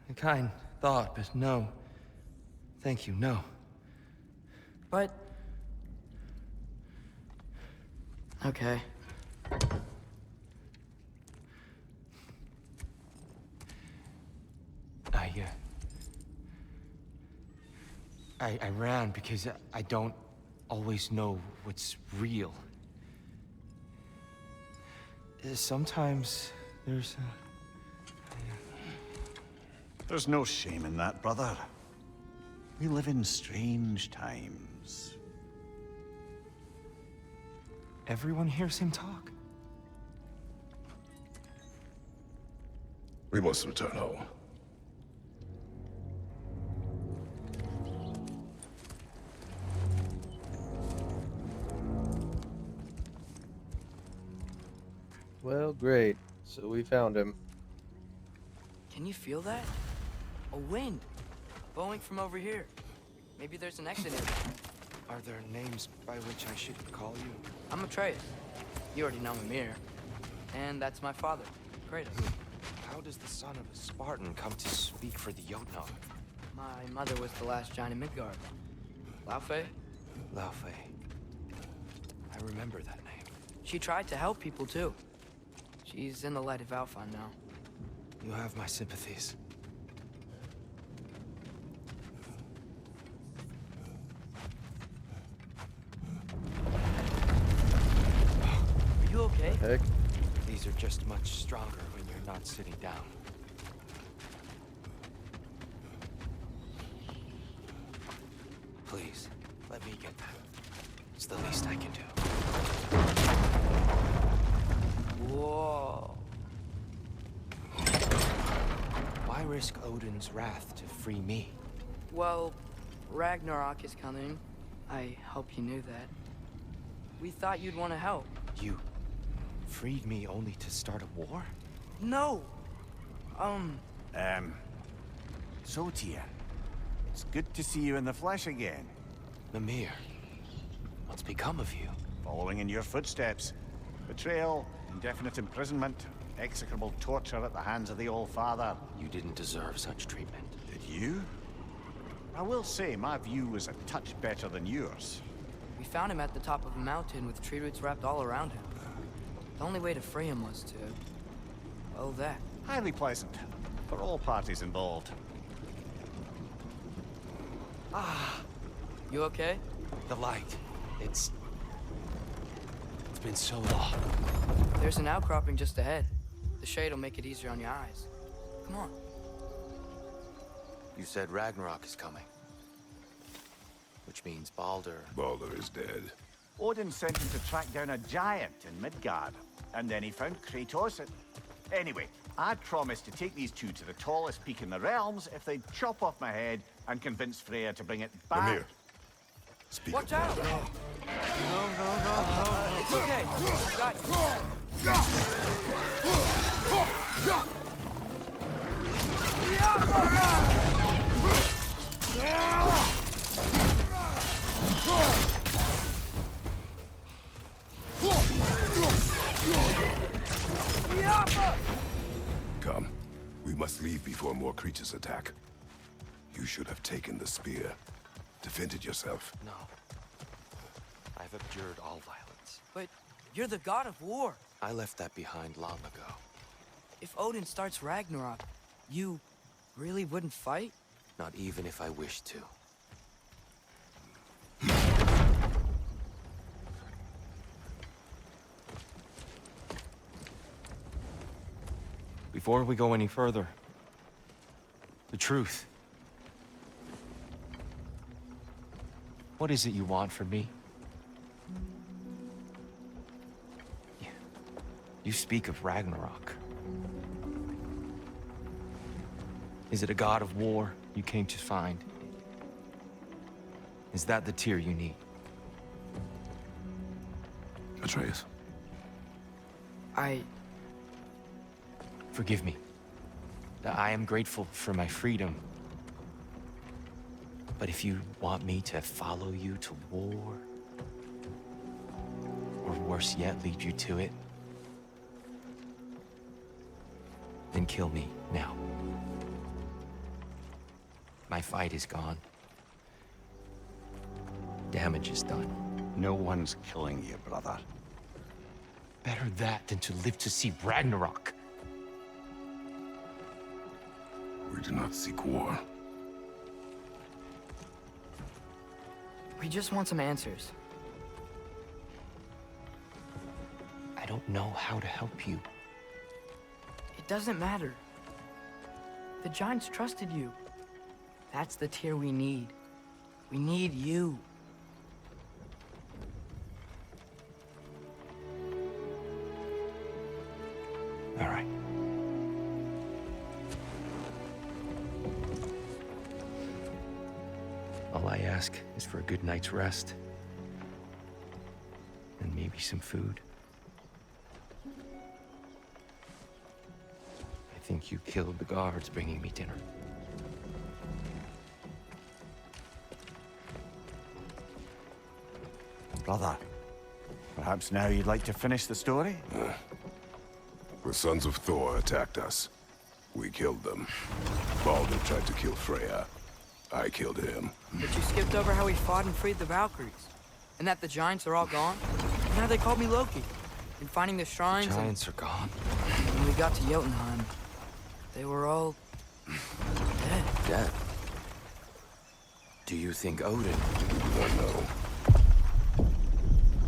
A kind thought, but no. Thank you, no.
But... Okay.
I ran because I don't always know what's real. Sometimes there's
There's no shame in that, brother. We live in strange times.
Everyone hears him talk.
We must return home.
Well, great. So we found him.
Can you feel that? A wind blowing from over here. Maybe there's an exit here.
Are there names by which I should call you?
I'm Atreus. You already know Mimir. And that's my father, Kratos.
How does the son of a Spartan come to speak for the Jotnar?
My mother was the last giant in Midgard. Laufey?
Laufey. I remember that name.
She tried to help people too. She's in the light of Alphon now.
You have my sympathies.
Are you okay?
Heck.
These are just much stronger when you're not sitting down. Please, let me get that. It's the least I can do.
Whoa.
Why risk Odin's wrath to free me?
Well, Ragnarok is coming. I hope you knew that. We thought you'd want to help.
You freed me only to start a war?
No!
So, Tyr, it's good to see you in the flesh again.
Mimir, what's become of you?
Following in your footsteps. Betrayal, indefinite imprisonment, execrable torture at the hands of the Old Father.
You didn't deserve such treatment.
Did you? I will say, my view was a touch better than yours.
We found him at the top of a mountain with tree roots wrapped all around him. The only way to free him was to... well, that.
Highly pleasant, for all parties involved.
You okay?
The light. It's been so long.
There's an outcropping just ahead. The shade will make it easier on your eyes. Come on.
You said Ragnarok is coming. Which means Baldur.
Baldur is dead.
Odin sent him to track down a giant in Midgard, and then he found Kratos. Anyway, I'd promised to take these two to the tallest peak in the realms if they'd chop off my head and convince Freya to bring it back.
Mimir, speak
Watch
up.
out! No. It's okay. I got you.
Come. We must leave before more creatures attack. You should have taken the spear. Defended yourself.
No. I've abjured all violence.
But you're the god of war.
I left that behind long ago.
If Odin starts Ragnarok, you really wouldn't fight?
Not even if I wished to. Before we go any further, the truth. What is it you want from me? You speak of Ragnarok. Is it a god of war you came to find? Is that the Tyr you need?
Atreus.
Forgive me. I am grateful for my freedom. But if you want me to follow you to war, or worse yet, lead you to it, then kill me now. My fight is gone. Damage is done.
No one's killing you, brother.
Better that than to live to see Ragnarok.
We do not seek war.
We just want some answers.
I don't know how to help you.
It doesn't matter. The giants trusted you. That's the Tyr we need. We need you.
All right. All I ask is for a good night's rest. And maybe some food. I think you killed the guards bringing me dinner.
Brother, perhaps now you'd like to finish the story?
The sons of Thor attacked us. We killed them. Baldur tried to kill Freya. I killed him.
But you skipped over how we fought and freed the Valkyries. And that the giants are all gone. And how they called me Loki. And finding the shrines
Giants are gone.
and when we got to Jotunheim, they were all dead.
Dead. Do you think Odin?
No.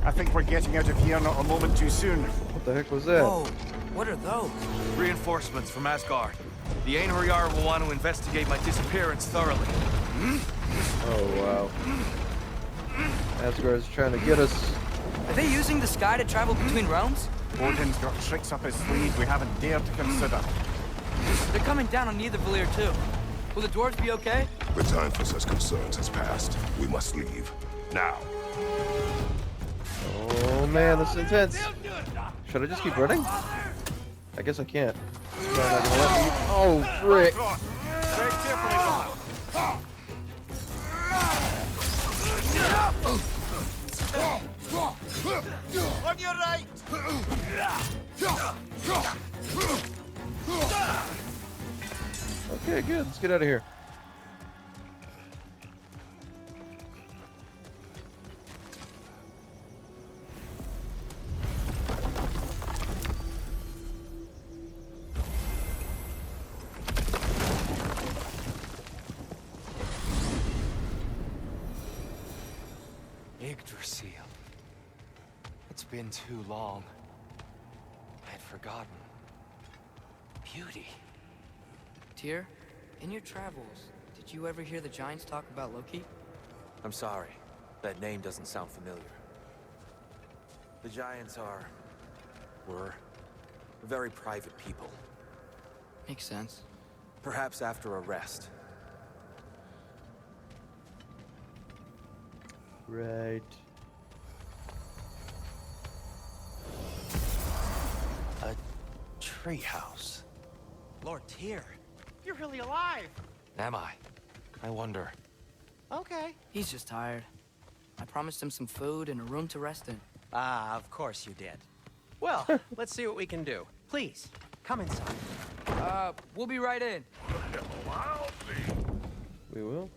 I think we're getting out of here not a moment too soon.
What the heck was that?
Whoa, what are those?
Reinforcements from Asgard. The Einherjar will want to investigate my disappearance thoroughly.
Oh, wow. Asgard's trying to get us.
Are they using the sky to travel between realms?
Odin's got tricks up his sleeve we haven't dared to consider.
They're coming down on Nidavellir too. Will the dwarves be okay?
The time for such concerns has passed. We must leave. Now.
Oh man, this is intense. Should I just keep running? I guess I can't. It's not gonna let me. Oh, frick.
Very carefully, brother.
On your right!
Okay, good. Let's get out of here.
Yggdrasil. It's been too long. I'd forgotten. Beauty.
Tyr, in your travels, did you ever hear the giants talk about Loki?
I'm sorry. That name doesn't sound familiar. The Giants were very private people.
Makes sense.
Perhaps after a rest.
Right.
A treehouse.
Lord Tyr, you're really alive.
Am I? I wonder.
Okay.
He's just tired. I promised him some food and a room to rest in.
Ah, of course you did. Well, let's see what we can do. Please, come inside.
We'll be right in.
We will.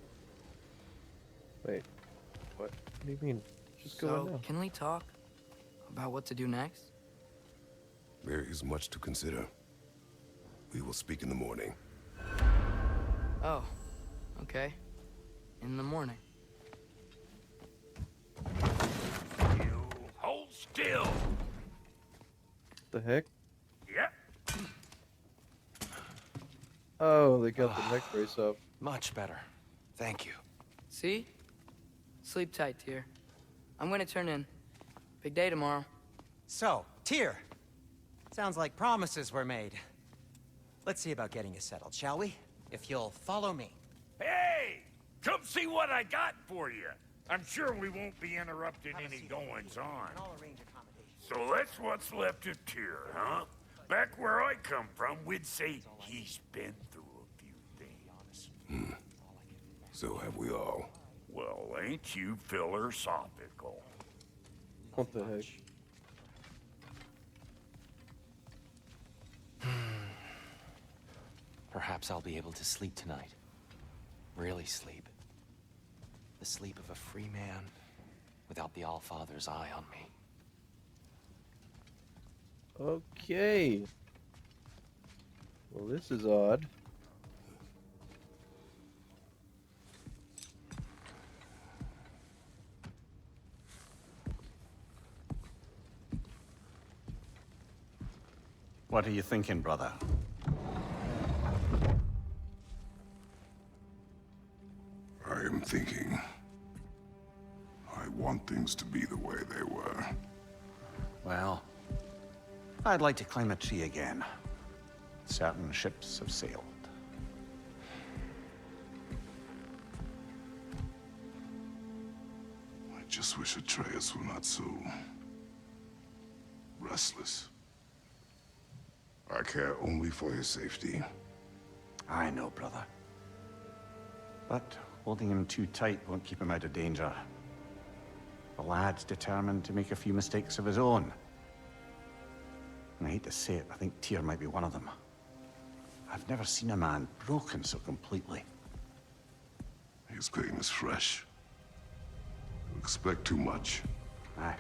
Wait. What? What do you mean? Just go in
So,
now.
can we talk about what to do next?
There is much to consider. We will speak in the morning.
Oh, okay. In the morning.
You hold still.
The heck?
Yep.
Oh, they got the neck brace off.
Much better. Thank you.
See? Sleep tight, Tyr. I'm gonna turn in. Big day tomorrow.
So, Tyr, sounds like promises were made. Let's see about getting you settled, shall we? If you'll follow me.
Hey! Come see what I got for you. I'm sure we won't be interrupting any goings-on.
I'll arrange accommodations.
So that's what's left of Tyr, huh? Back where I come from, we'd say he's been through a few things.
So have we all.
Well, ain't you philosophical?
What the heck?
Perhaps I'll be able to sleep tonight. Really sleep. The sleep of a free man without the Allfather's eye on me.
Okay. Well, this is odd.
What are you thinking, brother?
I am thinking. I want things to be the way they were.
Well, I'd like to climb a tree again. Certain ships have sailed.
just wish Atreus were not so restless. I care only for his safety.
I know, brother. But holding him too tight won't keep him out of danger. The lad's determined to make a few mistakes of his own. And I hate to say it, I think Tyr might be one of them. I've never seen a man broken so completely.
His pain is fresh. You expect too much.
Aye,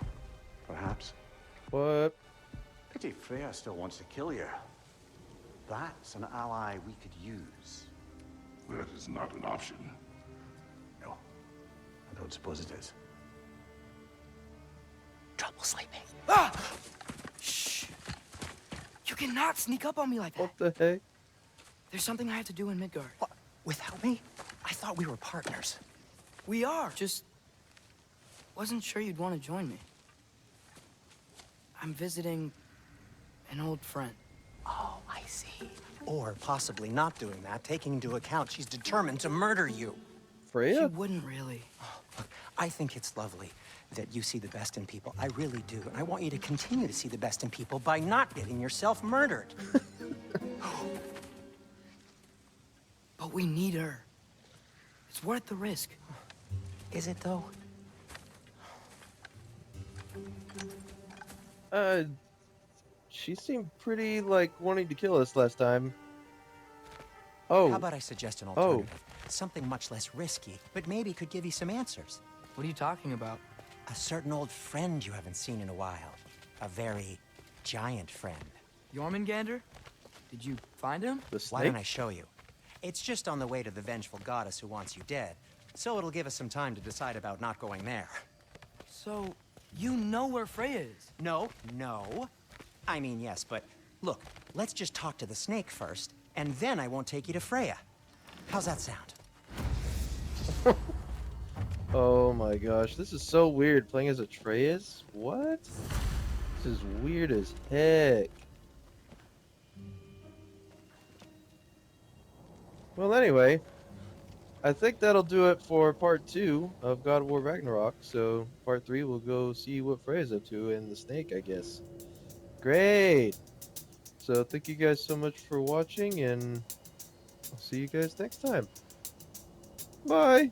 perhaps.
What?
Pity Freya still wants to kill you. That's an ally we could use.
That is not an option.
No, I don't suppose it is.
Trouble sleeping.
Ah! Shh! You cannot sneak up on me like that.
What the heck?
There's something I have to do in Midgard.
What? Without me? I thought we were partners.
We are. Just wasn't sure you'd want to join me. I'm visiting an old friend.
Oh, I see. Or possibly not doing that, taking into account she's determined to murder you.
She
Freya?
wouldn't really.
Look, I think it's lovely that you see the best in people. I really do. And I want you to continue to see the best in people by not getting yourself murdered.
But we need her. It's worth the risk.
Is it, though?
She seemed pretty, like, wanting to kill us last time. Oh.
How about I suggest an alternative? Something much less risky, but maybe could give you some answers.
What are you talking about?
A certain old friend you haven't seen in a while. A very giant friend.
Jormungandr? Did you find him?
The
Why
snake?
don't I show you? It's just on the way to the vengeful goddess who wants you dead. So it'll give us some time to decide about not going there.
So, you know where Freya is?
No. I mean, yes, but look, let's just talk to the snake first, and then I won't take you to Freya. How's that sound?
Oh my gosh, this is so weird playing as Atreus. What? This is weird as heck. Well, anyway, I think that'll do it for part 2 of God of War Ragnarok. So part 3 we'll go see what Freya's up to and the snake, I guess. Great! So thank you guys so much for watching, and I'll see you guys next time. Bye!